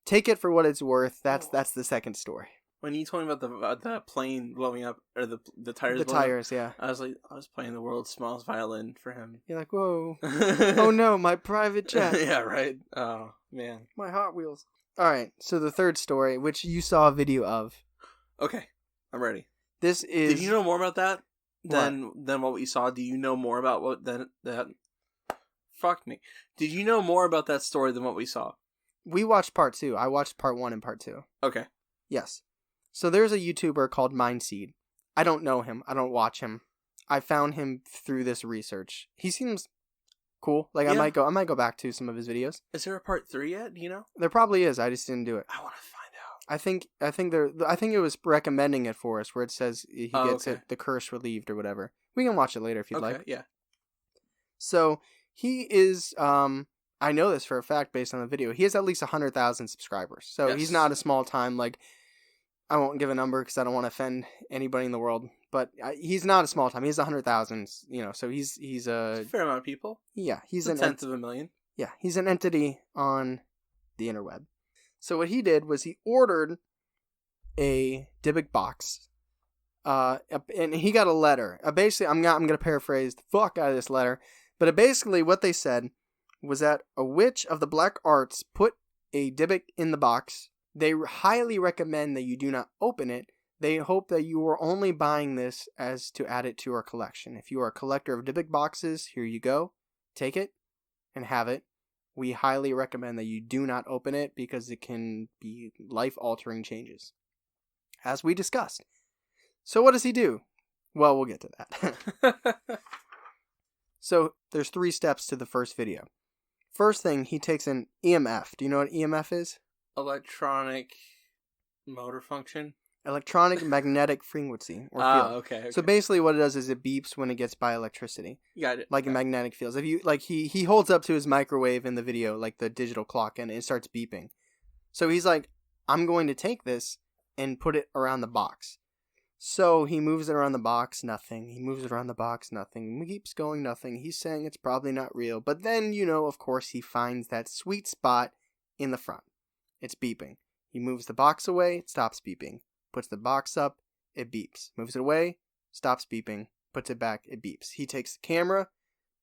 take it for what it's worth. That's the second story. When you told me about the plane blowing up, or the tires The blowing tires, up, yeah. I was playing the world's smallest violin for him. You're like, whoa. Oh no, my private jet. Yeah, right. Oh, man. My Hot Wheels. Alright, so the third story, which you saw a video of. Okay, I'm ready. This is... Did you know more about that than what we saw? Do you know more about that? Fuck me. Did you know more about that story than what we saw? We watched part 2. I watched part 1 and part 2. Okay. Yes. So there's a YouTuber called Mindseed. I don't know him. I don't watch him. I found him through this research. He seems cool. Like, yeah. I might go back to some of his videos. Is there a part 3 yet? Do you know? There probably is. I just didn't do it. I want to find out. I think it was recommending it for us, where it says he gets the curse relieved or whatever. We can watch it later if you'd like. Yeah. So he is. I know this for a fact based on the video. He has at least 100,000 subscribers. So he's not a small time. Like, I won't give a number because I don't want to offend anybody in the world. But he's not a small time. He has 100,000. So he's a fair amount of people. Yeah, he's a tenth of a million. Yeah, he's an entity on the interweb. So what he did was he ordered a Dybbuk box, and he got a letter. Basically, I'm gonna paraphrase the fuck out of this letter, but basically what they said was that a witch of the black arts put a Dybbuk in the box. They highly recommend that you do not open it. They hope that you are only buying this as to add it to our collection. If you are a collector of Dybbuk boxes, here you go. Take it and have it. We highly recommend that you do not open it because it can be life-altering changes, as we discussed. So what does he do? Well, we'll get to that. So there's 3 steps to the first video. First thing, he takes an EMF. Do you know what EMF is? Electronic motor function? Electronic magnetic frequency or field. Okay. So basically what it does is it beeps when it gets by electricity. Got it. Like in magnetic fields. If you he holds up to his microwave in the video, like the digital clock, and it starts beeping. So he's like, I'm going to take this and put it around the box. So he moves it around the box, nothing. He moves it around the box, nothing. He keeps going, nothing. He's saying it's probably not real. But then, of course, he finds that sweet spot in the front. It's beeping. He moves the box away, it stops beeping. Puts the box up, it beeps. Moves it away, stops beeping. Puts it back, it beeps. He takes the camera,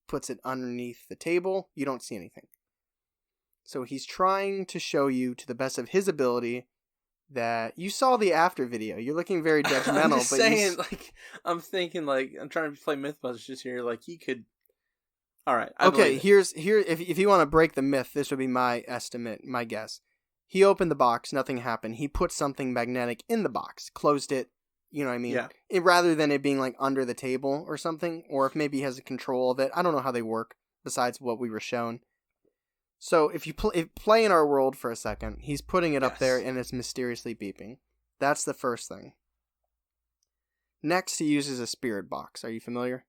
puts it underneath the table. You don't see anything. So he's trying to show you, to the best of his ability, that you saw the after video. You're looking very judgmental. I'm just saying, I'm thinking, I'm trying to play Mythbusters here. Like, he could. All right. Okay, if you want to break the myth, this would be my estimate, my guess. He opened the box, nothing happened. He put something magnetic in the box, closed it, you know what I mean? Yeah. Rather than it being under the table or something, or if maybe he has a control of it. I don't know how they work, besides what we were shown. So if you play in our world for a second, he's putting it up there and it's mysteriously beeping. That's the first thing. Next, he uses a spirit box. Are you familiar?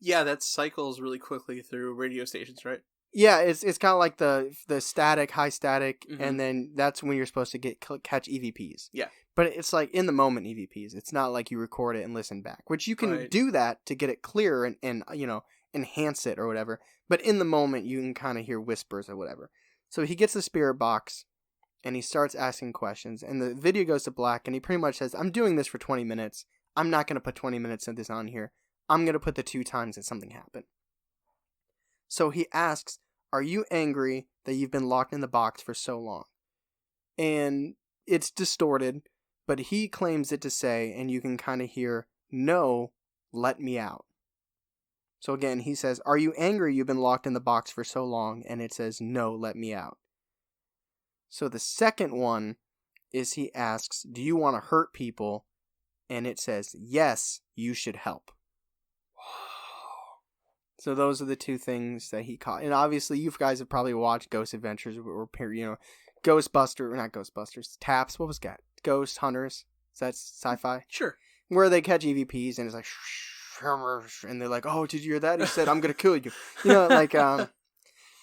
Yeah, that cycles really quickly through radio stations, right? Yeah, it's kind of like the static, high static, mm-hmm. and then that's when you're supposed to catch EVPs. Yeah. But it's like in the moment EVPs. It's not like you record it and listen back, which you can do that to get it clearer and enhance it or whatever. But in the moment, you can kind of hear whispers or whatever. So he gets the spirit box, and he starts asking questions, and the video goes to black, and he pretty much says, I'm doing this for 20 minutes. I'm not going to put 20 minutes of this on here. I'm going to put the 2 times that something happened. So he asks, are you angry that you've been locked in the box for so long. And it's distorted, but he claims it to say, and you can kind of hear, no, let me out. So again, he says, are you angry you've been locked in the box for so long? And it says, no, let me out. So the second one is he asks, do you want to hurt people? And it says, yes, you should help. So those are the two things that he caught. And obviously, you guys have probably watched Ghost Adventures or not Ghostbusters, Taps. What was that? Ghost Hunters. Is that sci-fi? Sure. Where they catch EVPs and it's like, and they're like, oh, did you hear that? He said, I'm going to kill you.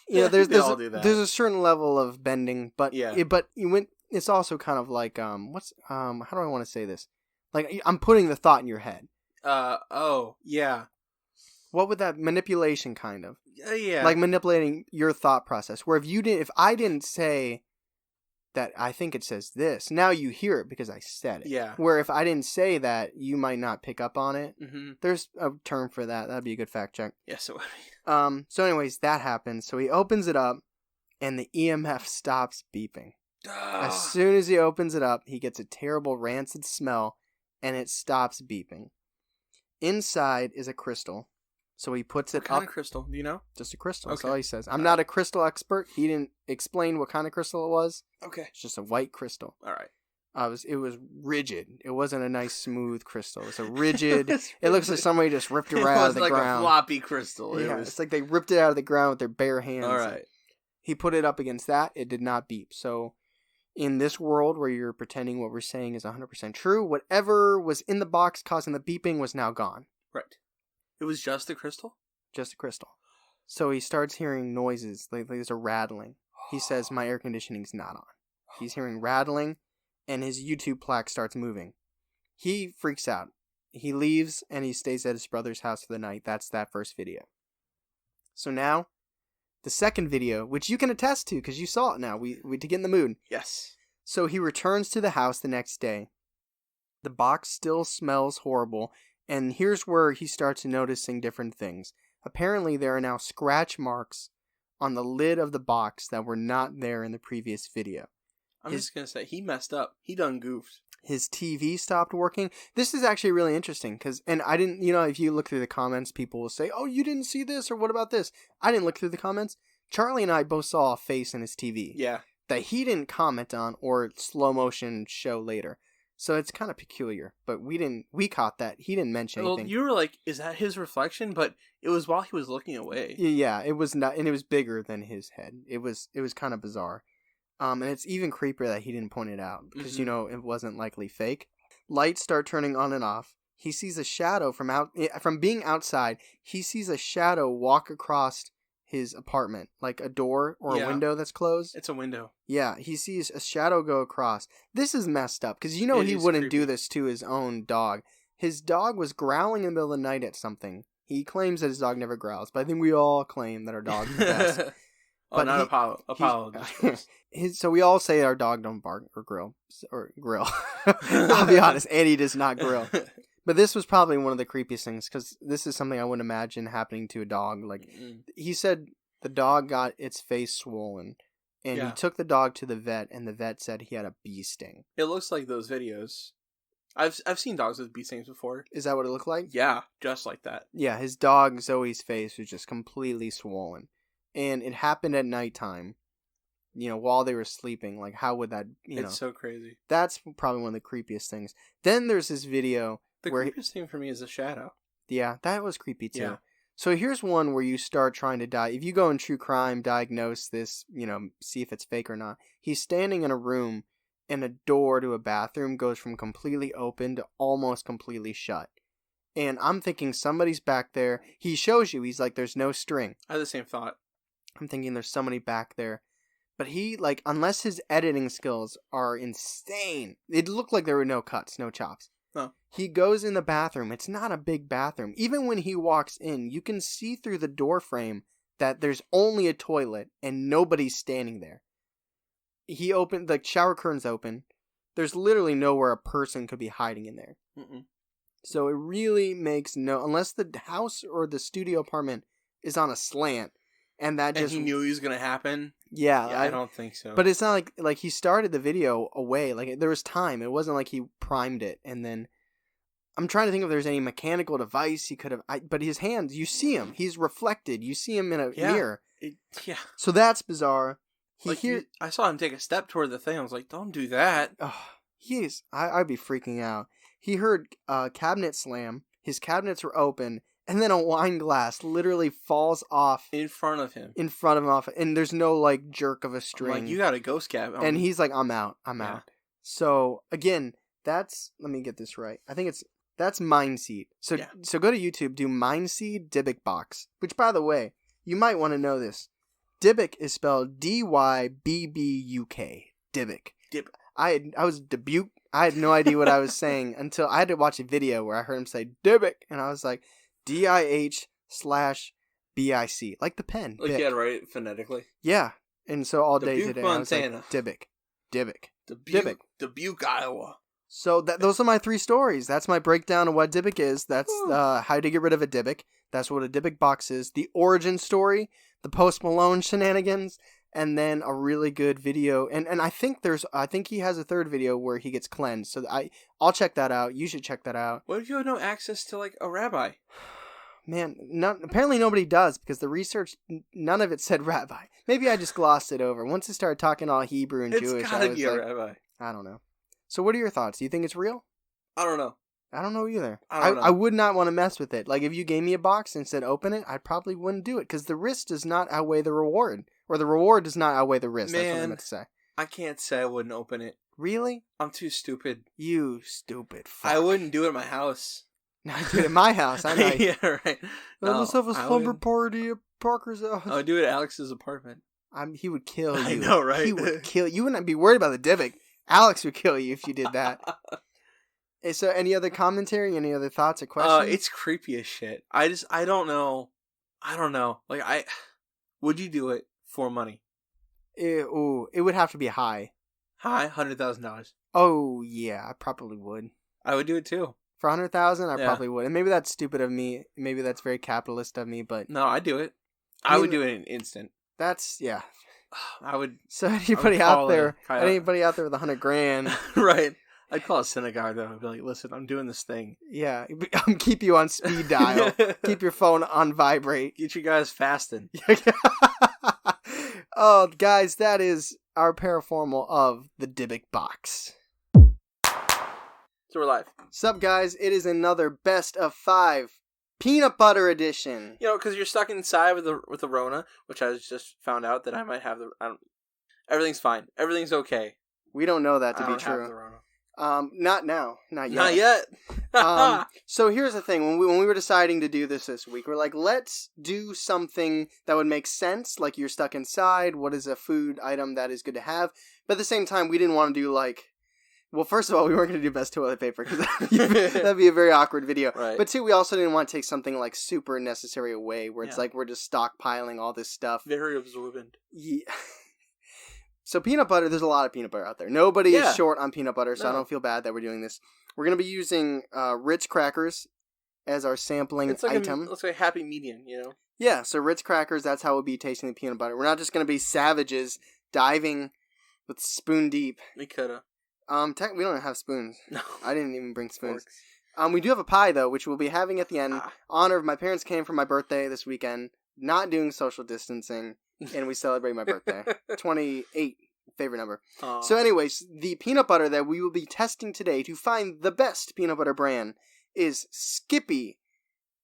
There's a certain level of bending, but it's also kind of like, how do I want to say this? Like, I'm putting the thought in your head. Yeah. What would that manipulation kind of? Yeah. Like manipulating your thought process. Where if I didn't say that I think it says this, now you hear it because I said it. Yeah. Where if I didn't say that, you might not pick up on it. Mm-hmm. There's a term for that. That'd be a good fact check. Yes, it would be. So anyways, that happens. So he opens it up and the EMF stops beeping. As soon as he opens it up, he gets a terrible rancid smell and it stops beeping. Inside is a crystal. So he puts it up. What kind of crystal? Do you know? Just a crystal. Okay. That's all he says. I'm not a crystal expert. He didn't explain what kind of crystal it was. Okay. It's just a white crystal. All right. It was rigid. It wasn't a nice smooth crystal. It's a rigid. It looks like somebody just ripped it right out of the ground. It was like a floppy crystal. It's like they ripped it out of the ground with their bare hands. All right. He put it up against that. It did not beep. So in this world where you're pretending what we're saying is 100% true, whatever was in the box causing the beeping was now gone. Right. It was just a crystal? Just a crystal. So he starts hearing noises. Like there's a rattling. He says, my air conditioning's not on. He's hearing rattling, and his YouTube plaque starts moving. He freaks out. He leaves, and he stays at his brother's house for the night. That's that first video. So now, the second video, which you can attest to, because you saw it now. We to get in the mood. Yes. So he returns to the house the next day. The box still smells horrible, and here's where he starts noticing different things. Apparently, there are now scratch marks on the lid of the box that were not there in the previous video. I'm just going to say, he messed up. He done goofed. His TV stopped working. This is actually really interesting, and I didn't, if you look through the comments, people will say, oh, you didn't see this, or what about this? I didn't look through the comments. Charlie and I both saw a face in his TV. Yeah. That he didn't comment on or slow motion show later. So it's kind of peculiar, but we caught that. He didn't mention anything. Well, you were like, is that his reflection? But it was while he was looking away. Yeah, it was not, and it was bigger than his head. It was kind of bizarre. And it's even creepier that he didn't point it out, because, it wasn't likely fake. Lights start turning on and off. He sees a shadow from being outside. He sees a shadow walk across his apartment, like a door or a window that's closed. It's a window. Yeah, he sees a shadow go across. This is messed up, because he wouldn't do this to his own dog. His dog was growling in the middle of the night at something. He claims that his dog never growls, but I think we all claim that our dog is the best. But not Apollo. So we all say our dog don't bark or grill. I'll be honest, Andy does not grill. But this was probably one of the creepiest things, because this is something I wouldn't imagine happening to a dog. Like, he said the dog got its face swollen, and he took the dog to the vet, and the vet said he had a bee sting. It looks like those videos. I've seen dogs with bee stings before. Is that what it looked like? Yeah, just like that. Yeah, his dog Zoe's face was just completely swollen, and it happened at nighttime. While they were sleeping. Like, how would that? It's so crazy. That's probably one of the creepiest things. Then there's this video. The creepiest thing for me is a shadow. Yeah, that was creepy too. Yeah. So here's one where you start trying to if you go in true crime, diagnose this, see if it's fake or not. He's standing in a room, and a door to a bathroom goes from completely open to almost completely shut. And I'm thinking somebody's back there. He shows you, he's like, there's no string. I had the same thought. I'm thinking there's somebody back there. But he, unless his editing skills are insane, it looked like there were no cuts, no chops. Oh. He goes in the bathroom. It's not a big bathroom. Even when he walks in, you can see through the door frame that there's only a toilet and nobody's standing there. He opened, the shower curtain's open. There's literally nowhere a person could be hiding in there. Mm-mm. So it really makes unless the house or the studio apartment is on a slant, And that just... And he knew he was going to happen? Yeah. I don't think so. But it's not like he started the video away. Like, there was time. It wasn't like he primed it. And then I'm trying to think if there's any mechanical device he could have... but his hands, you see him. He's reflected. You see him in a mirror. Yeah. So that's bizarre. I saw him take a step toward the thing. I was like, don't do that. I'd be freaking out. He heard cabinet slam. His cabinets were open. And then a wine glass literally falls off. In front of him. And there's no, like, jerk of a string. Like, you got a ghost cab. And he's like, I'm out. So, again, let me get this right. I think that's Mindseed. So go to YouTube, do Mindseed Dybbuk Box. Which, by the way, you might want to know this. Dybbuk is spelled D-Y-B-B-U-K. Dybbuk. I was Dybbuk. I had no idea what I was saying until I had to watch a video where I heard him say Dybbuk. And I was like... DIH/BIC, like the pen. Like you had to write it phonetically. Yeah, and so all day today I was like, Dybbuk, Iowa. So those are my 3 stories. That's my breakdown of what Dybbuk is. That's how to get rid of a Dybbuk. That's what a Dybbuk box is. The origin story, the Post Malone shenanigans, and then a really good video. And I think he has a 3rd video where he gets cleansed. So I'll check that out. You should check that out. What if you had no access to like a rabbi? Man, apparently nobody does because the research, none of it said rabbi. Maybe I just glossed it over. Once it started talking all Hebrew and Jewish, I was like, rabbi. I don't know. So what are your thoughts? Do you think it's real? I don't know. I don't know either. I I would not want to mess with it. Like if you gave me a box and said open it, I probably wouldn't do it because the risk does not outweigh the reward. Or the reward does not outweigh the risk. Man, that's what I meant to say. I can't say I wouldn't open it. Really? I'm too stupid. You stupid fuck. I wouldn't do it at my house. No, I do it at my house. I know. Yeah, right. Let's have a slumber party at Parker's house. I would do it at Alex's apartment. He would kill you. I know, right? He would kill you. You wouldn't be worried about the Dybbuk. Alex would kill you if you did that. So, any other commentary? Any other thoughts or questions? It's creepy as shit. I don't know. Like, would you do it for money? It would have to be high. High? $100,000. Oh, yeah, I probably would. I would do it too. For $100,000, I probably would. And maybe that's stupid of me. Maybe that's very capitalist of me, but... No, I'd do it. I would do it in an instant. That's, yeah. I would... So anybody out there with $100,000... Right. I'd call a synagogue, though. I'd be like, listen, I'm doing this thing. Yeah. Keep you on speed dial. Keep your phone on vibrate. Get you guys fasting. Oh, guys, that is our paraformal of the Dybbuk Box. So we're live. Sup, guys? It is another best of 5 peanut butter edition. You know, because you're stuck inside with the Rona, which I just found out that I might have everything's fine. Everything's okay. We don't know that to be true. Have the Rona. Not now. Not yet. Not yet. So here's the thing. When we were deciding to do this week, we're like, let's do something that would make sense. Like, you're stuck inside. What is a food item that is good to have? But at the same time, we didn't want to do like... Well, first of all, we weren't going to do best toilet paper because that'd be a very awkward video. Right. But two, we also didn't want to take something like super necessary away where it's like we're just stockpiling all this stuff. Very absorbent. Yeah. So peanut butter, there's a lot of peanut butter out there. Nobody is short on peanut butter, so I don't feel bad that we're doing this. We're going to be using Ritz crackers as our sampling item. It's like a happy medium, you know? Yeah, so Ritz crackers, that's how we'll be tasting the peanut butter. We're not just going to be savages diving with spoon deep. We coulda. We don't have spoons. No. I didn't even bring spoons. We do have a pie, though, which we'll be having at the end. Honor of my parents came for my birthday this weekend, not doing social distancing, and we celebrate my birthday. 28, favorite number. Aww. So anyways, the peanut butter that we will be testing today to find the best peanut butter brand is Skippy,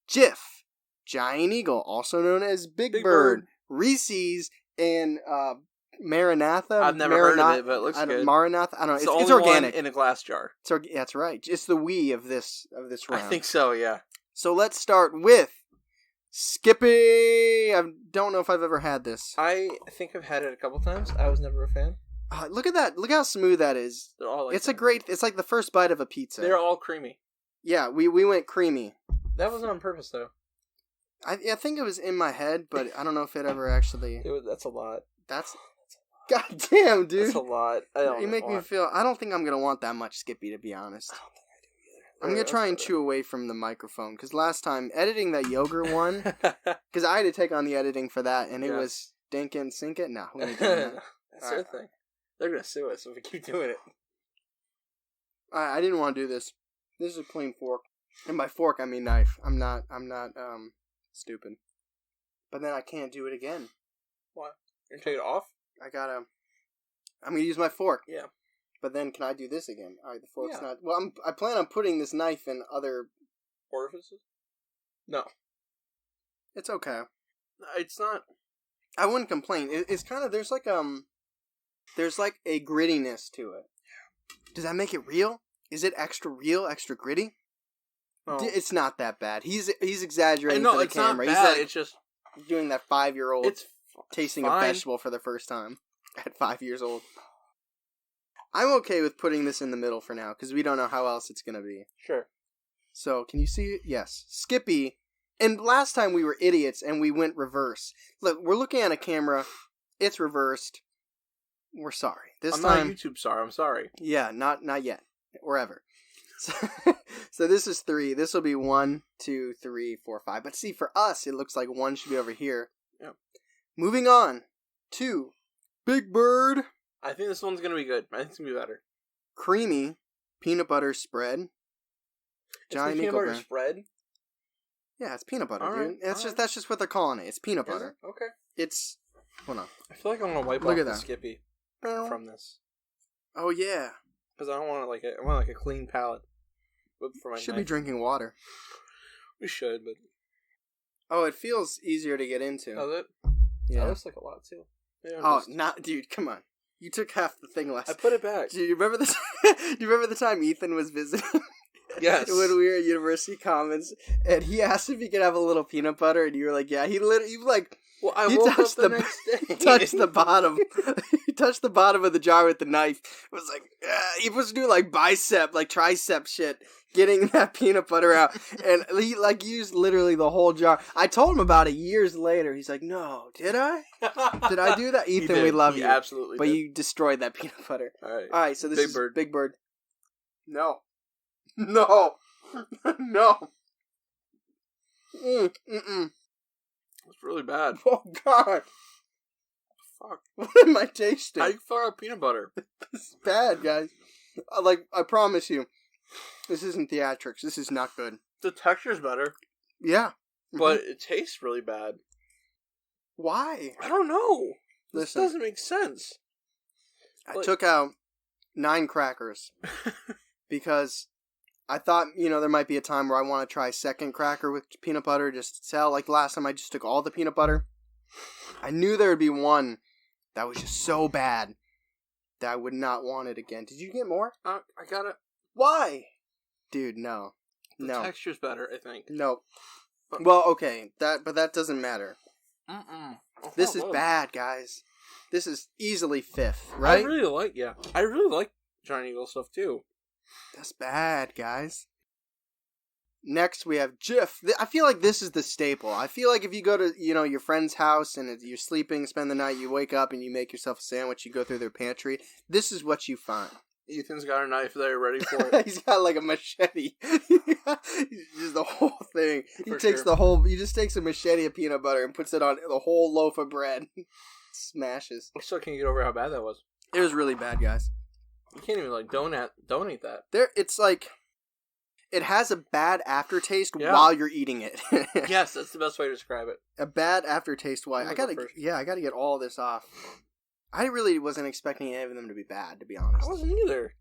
Jif, Giant Eagle, also known as Big Bird, Reeses, and MaraNatha. I've never heard of it, but it looks good. MaraNatha. I don't know. It's organic. One in a glass jar. That's right. It's the we of this round. I think so, yeah. So let's start with Skippy. I don't know if I've ever had this. I think I've had it a couple times. I was never a fan. Look at that. Look how smooth that is. They're all like it's like the first bite of a pizza. They're all creamy. Yeah, we went creamy. That wasn't on purpose, though. I think it was in my head, but I don't know if it ever actually... That's a lot. God damn, dude. That's a lot. You make me feel... I don't think I'm going to want that much Skippy, to be honest. I don't think I do either. I'm going to try and chew away from the microphone, because last time, editing that yogurt one, because I had to take on the editing for that, and it was stinking, sink it. No, we ain't doing that. That's their thing. They're going to sue us if we keep doing it. I didn't want to do this. This is a clean fork. And by fork, I mean knife. I'm not stupid. But then I can't do it again. Why? You're going to take it off? I'm going to use my fork. Yeah. But then can I do this again? Alright, the fork's not... Well, I plan on putting this knife in other... Orifices? No. It's okay. It's not... I wouldn't complain. It's kind of... There's like a grittiness to it. Does that make it real? Is it extra real, extra gritty? No. It's not that bad. He's exaggerating for the camera. It's not bad. He's it's just... doing that 5-year-old tasting fine. A vegetable for the first time at 5 years old. I'm okay with putting this in the middle for now, because we don't know how else it's going to be. Sure. So, can you see it? Yes. Skippy. And last time we were idiots, and we went reverse. Look, we're looking at a camera. It's reversed. We're sorry. I'm not YouTube sorry. I'm sorry. Yeah, not yet. Or ever. So this is 3. This will be 1, 2, 3, 4, 5. But see, for us, it looks like 1 should be over here. Yep. Moving on to Big Bird. I think this one's going to be good. I think it's going to be better. Creamy peanut butter spread. Giant peanut butter spread? Yeah, it's peanut butter, right, dude. That's just what they're calling it. It's peanut butter. Okay. It's... Hold on. I feel like I'm going to wipe off the Skippy from this. Oh, yeah. Because I don't want I want a clean palate for my Should be drinking water. We should, but... Oh, it feels easier to get into. Does it? Yeah. That looks like a lot, too. Dude, come on. You took half the thing last. I put it back. Do you remember the? Do you remember the time Ethan was visiting? Yes. When we were at University Commons, and he asked if he could have a little peanut butter, and you were like, "Yeah." He like. Well, I woke up the next day. Touched the bottom. He touched the bottom of the jar with the knife. It was like he was doing like tricep shit, getting that peanut butter out, and he used literally the whole jar. I told him about it years later. He's like, "No, did I? Did I do that?" Ethan, we love you. Absolutely. But you destroyed that peanut butter. All right. All right. So this is Big Bird. No. No. It's really bad. Oh, God. Fuck. What am I tasting? I thought of peanut butter. It's bad, guys. I promise you, this isn't theatrics. This is not good. The texture's better. Yeah. But it tastes really bad. Why? I don't know. This Listen, doesn't make sense. I took out 9 crackers because I thought, there might be a time where I want to try a second cracker with peanut butter just to tell. Like last time I just took all the peanut butter. I knew there would be one that was just so bad that I would not want it again. Did you get more? I got it. Why? Dude, no. The texture's better, I think. No. Well, okay. But that doesn't matter. This is bad, guys. This is easily 5th, right? I really like Giant Eagle stuff too. That's bad, guys. Next, we have Jif. I feel like this is the staple. I feel like if you go to, your friend's house and you're sleeping, spend the night, you wake up and you make yourself a sandwich, you go through their pantry, this is what you find. Ethan's got a knife there ready for it. He's got like a machete. Just the whole thing. He just takes a machete of peanut butter and puts it on the whole loaf of bread. Smashes. I still can't get over how bad that was. It was really bad, guys. You can't even donate that. It's like it has a bad aftertaste while you're eating it. Yes, that's the best way to describe it. A bad aftertaste while I gotta get all this off. I really wasn't expecting any of them to be bad, to be honest. I wasn't either.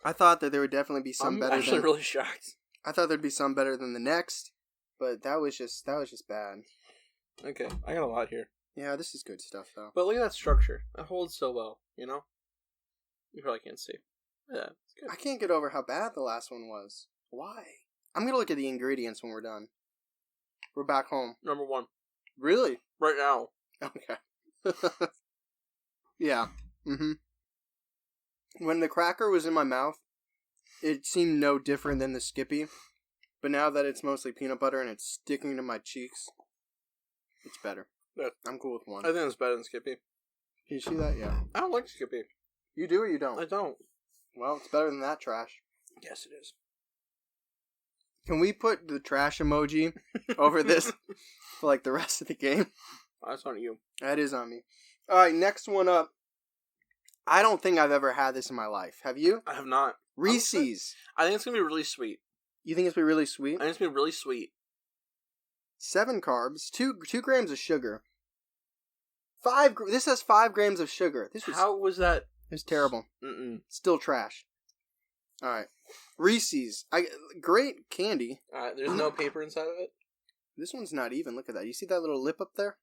I thought that there would definitely be some better. I'm actually really shocked. I thought there'd be some better than the next, but that was just bad. Okay, I got a lot here. Yeah, this is good stuff though. But look at that structure. That holds so well, You probably can't see. Yeah, it's good. I can't get over how bad the last one was. Why? I'm gonna look at the ingredients when we're done. We're back home. Number 1. Really? Right now. Okay. Yeah. When the cracker was in my mouth, it seemed no different than the Skippy. But now that it's mostly peanut butter and it's sticking to my cheeks, it's better. Yeah. I'm cool with 1. I think it's better than Skippy. Can you see that? Yeah. I don't like Skippy. You do or you don't? I don't. Well, it's better than that trash. Yes, it is. Can we put the trash emoji over this for like the rest of the game? That's on you. That is on me. All right, next one up. I don't think I've ever had this in my life. Have you? I have not. Reeses. I think it's going to be really sweet. You think it's going to be really sweet? I think it's going to be really sweet. 7 carbs, 2 grams of sugar. This has 5 grams of sugar. How was that? It was terrible. Mm-mm. Still trash. All right. Reeses. Great candy. There's no paper inside of it? This one's not even. Look at that. You see that little lip up there?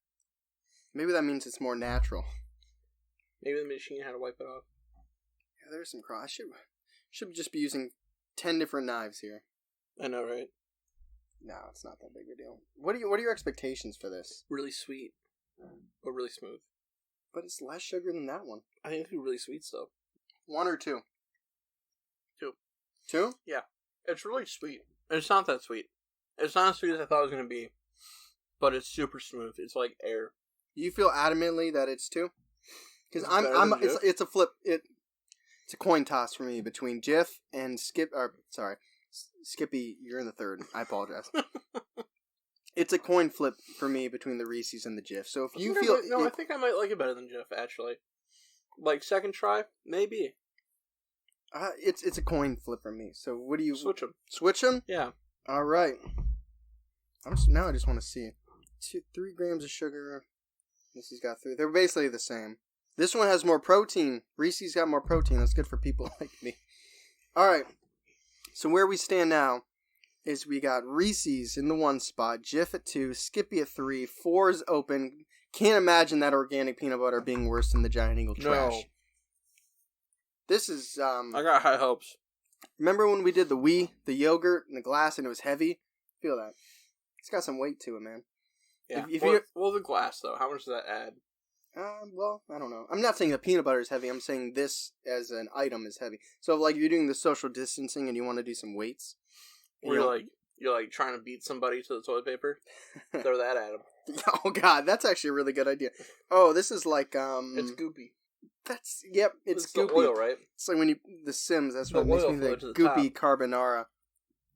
Maybe that means it's more natural. Maybe the machine had to wipe it off. Yeah, there's some cross. Should just be using 10 different knives here. I know, right? No, it's not that big a deal. What are your expectations for this? Really sweet, but really smooth. But it's less sugar than that one. I think it'll be really sweet still. 1 or 2? 2. 2? Yeah. It's really sweet. It's not that sweet. It's not as sweet as I thought it was going to be. But it's super smooth. It's like air. You feel adamantly that it's 2? Because it's a flip. It's a coin toss for me between Jif and Skippy. You're in the third. I apologize. It's a coin flip for me between the Reese's and the Jif. So if you feel I think I might like it better than Jif actually. Like second try, maybe. It's a coin flip for me. So what do you switch them? Switch them? Yeah. All right. I just want to see 3 grams of sugar. This has got 3. They're basically the same. This one has more protein. Reese's got more protein. That's good for people like me. All right. So where we stand now is we got Reese's in the 1 spot, Jif at 2, Skippy at 3, 4 is open. Can't imagine that organic peanut butter being worse than the Giant Eagle trash. No. This is I got high hopes. Remember when we did the yogurt in the glass and it was heavy? Feel that. It's got some weight to it, man. Yeah. If well, the glass though, how much does that add? Well, I don't know. I'm not saying the peanut butter is heavy. I'm saying this as an item is heavy. So, like, you're doing the social distancing and you want to do some weights. You're like trying to beat somebody to the toilet paper. Throw that at them. Oh God, that's actually a really good idea. Oh, this is like It's goopy. It's the goopy. oil, right? It's like when The Sims. That's what The makes oil me think flow to the goopy carbonara.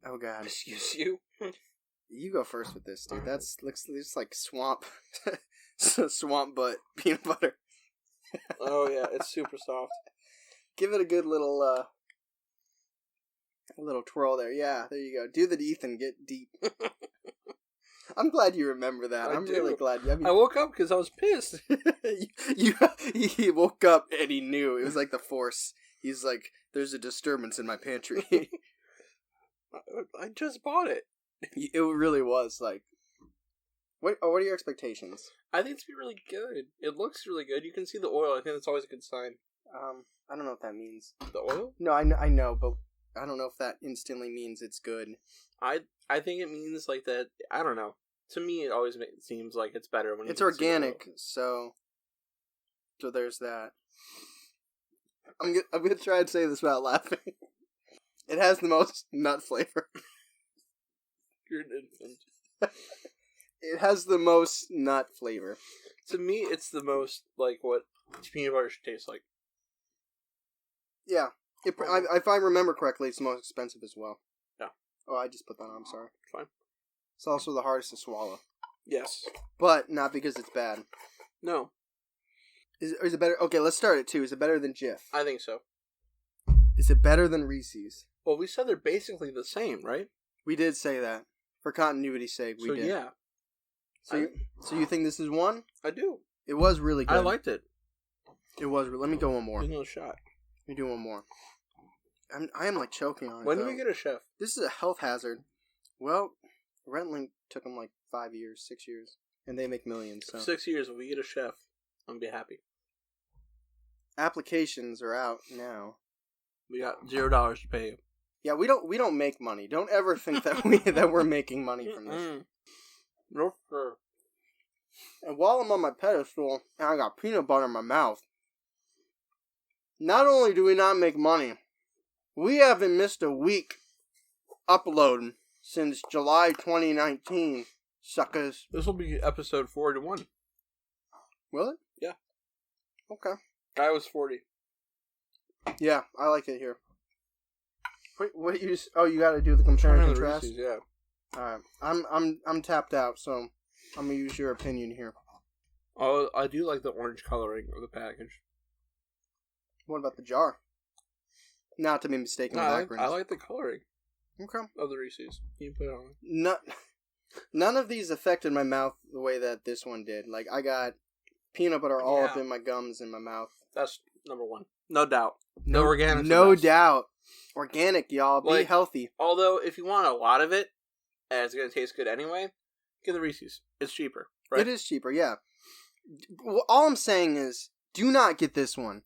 Oh God. Excuse you. You go first with this, dude. Looks like swamp. Swamp butt peanut butter. Oh yeah, it's super soft. Give it a good little twirl there. Yeah, there you go. Do the Ethan, get deep. I'm glad you remember that. I'm really glad. I woke up because I was pissed. He woke up and he knew. It was like the Force. He's like, there's a disturbance in my pantry. I just bought it. It really was like. What are your expectations? I think it's be really good. It looks really good. You can see the oil. I think that's always a good sign. I don't know what that means. The oil? No, I know, but I don't know if that instantly means it's good. I think it means like that. I don't know. To me, it always seems like it's better when it's organic. So there's that. I'm gonna try and say this without laughing. It has the most nut flavor. You're an infant. It has the most nut flavor. To me, it's the most like what peanut butter should taste like. Yeah. If I remember correctly, it's the most expensive as well. Yeah. Oh, I just put that on. I'm sorry. Fine. It's also the hardest to swallow. Yes. But not because it's bad. No. Is it better? Okay, let's start at 2. Is it better than Jif? I think so. Is it better than Reese's? Well, we said they're basically the same, right? We did say that. For continuity's sake, we did. Yeah. So you think this is 1? I do. It was really good. I liked it. It was. Let me go one more. There's no shot. Let me do one more. I am like choking on it. When do we get a chef? This is a health hazard. Well, Rentlink took them like 5 years, 6 years, and they make millions. So 6 years, if we get a chef, I'm gonna be happy. Applications are out now. We got $0 to pay you. Yeah, we don't make money. Don't ever think that we're making money from this. No, sir. And while I'm on my pedestal and I got peanut butter in my mouth, not only do we not make money, we haven't missed a week uploading since July 2019, suckers. This will be episode 41. Will it? Yeah. Okay. Guy was 40. Yeah, I like it here. What you? You got to do the compare and contrast. Reeses, yeah. All right, I'm tapped out, so I'm gonna use your opinion here. Oh, I do like the orange coloring of the package. What about the jar? Not to be mistaken with acronyms. I like the coloring. Okay. Of the Reeses. You can put it on. None of these affected my mouth the way that this one did. Like, I got peanut butter all up in my gums and my mouth. That's number one. No doubt. No organic. No doubt. Organic, y'all. Be healthy. Although, if you want a lot of it, and it's going to taste good anyway, get the Reeses. It's cheaper, right? It is cheaper, yeah. All I'm saying is, do not get this one.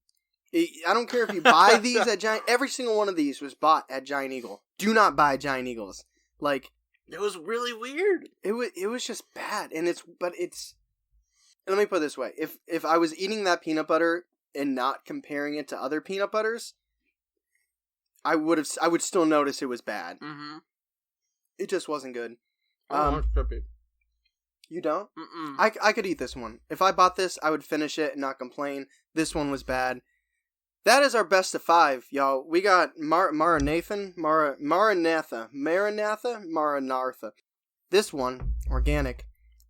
I don't care if you buy these at Giant... Every single one of these was bought at Giant Eagle. Do not buy Giant Eagles. Like... It was really weird. It was just bad. And let me put it this way. If I was eating that peanut butter and not comparing it to other peanut butters, I would still notice it was bad. Mm-hmm. It just wasn't good. I don't want Skippy. You don't? Mm-mm. I could eat this one. If I bought this, I would finish it and not complain. This one was bad. That is our best of 5, y'all. We got MaraNatha. This one, organic.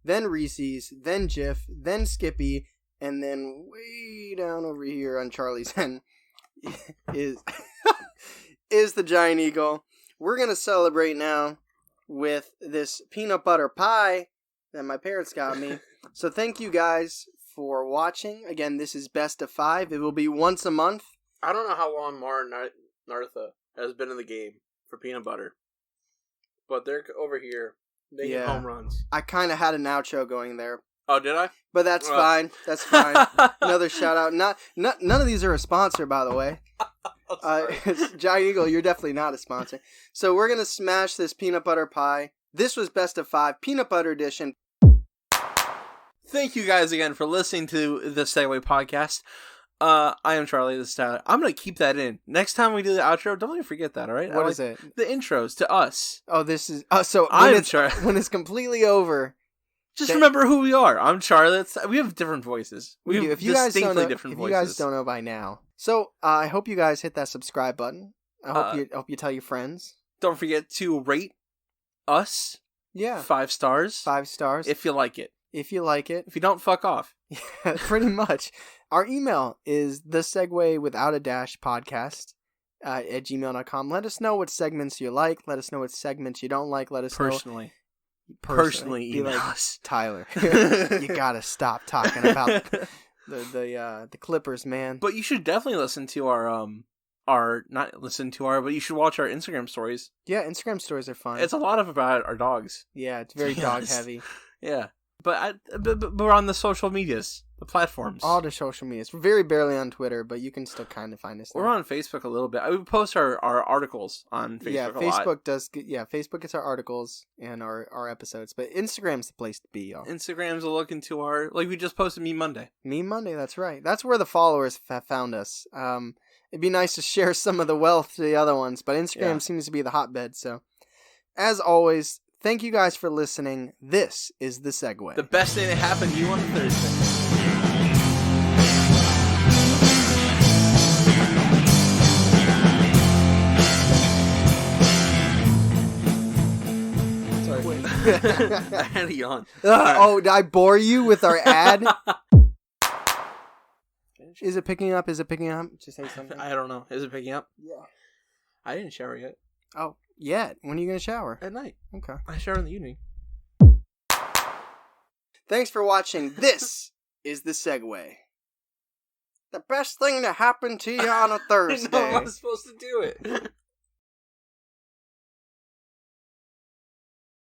Then Reese's, then Jif, then Skippy, and then way down over here on Charlie's end is the Giant Eagle. We're going to celebrate now with this peanut butter pie that my parents got me. So thank you guys for watching. Again, this is best of 5. It will be once a month. I don't know how long MaraNatha has been in the game for peanut butter, but they're over here making home runs. I kind of had an outro going there. Oh, did I? But that's fine. That's fine. Another shout out. None of these are a sponsor, by the way. Giant Eagle, you're definitely not a sponsor. So we're going to smash this peanut butter pie. This was best of 5, peanut butter edition. Thank you guys again for listening to the Seg-Way Podcast. I am Charlie, this is Tyler. I'm going to keep that in. Next time we do the outro, don't even forget that, alright? What is it? The intros to us. Oh, this is... so when it's completely over... Just remember who we are. I'm Charlie. We have different voices. We have if you guys distinctly different voices. If you guys don't know by now. So, I hope you guys hit that subscribe button. I hope you tell your friends. Don't forget to rate us. Yeah. 5 stars. 5 stars. If you like it. If you like it. If you don't, fuck off. Yeah, pretty much. Our email is thesegway_podcast at gmail.com. Let us know what segments you like. Let us know what segments you don't like. Let us know. Personally email us. Tyler, you gotta stop talking about the Clippers, man. But you should definitely listen to but you should watch our Instagram stories. Yeah, Instagram stories are fun. It's a lot about our dogs. Yeah, it's very dog heavy. Yeah. But we're on the social medias, the platforms. All the social medias. We're very barely on Twitter, but you can still kind of find us there. We're on Facebook a little bit. We post our articles on Facebook a lot. Facebook gets our articles and our episodes, but Instagram's the place to be, y'all. Instagram's a look into we just posted Meme Monday. Meme Monday, that's right. That's where the followers have found us. It'd be nice to share some of the wealth to the other ones, but Instagram seems to be the hotbed, so. As always, thank you guys for listening. This is The Seg-Way. The best thing that happened to you on Thursday. I had a yawn. Oh, did I bore you with our ad? Is it picking up? Just say something. I don't know. Is it picking up? Yeah. I didn't shower yet. Oh, yet? When are you going to shower? At night. Okay. I shower in the evening. Thanks for watching. This is The Seg-Way. The best thing to happen to you on a Thursday. I know I'm supposed to do it.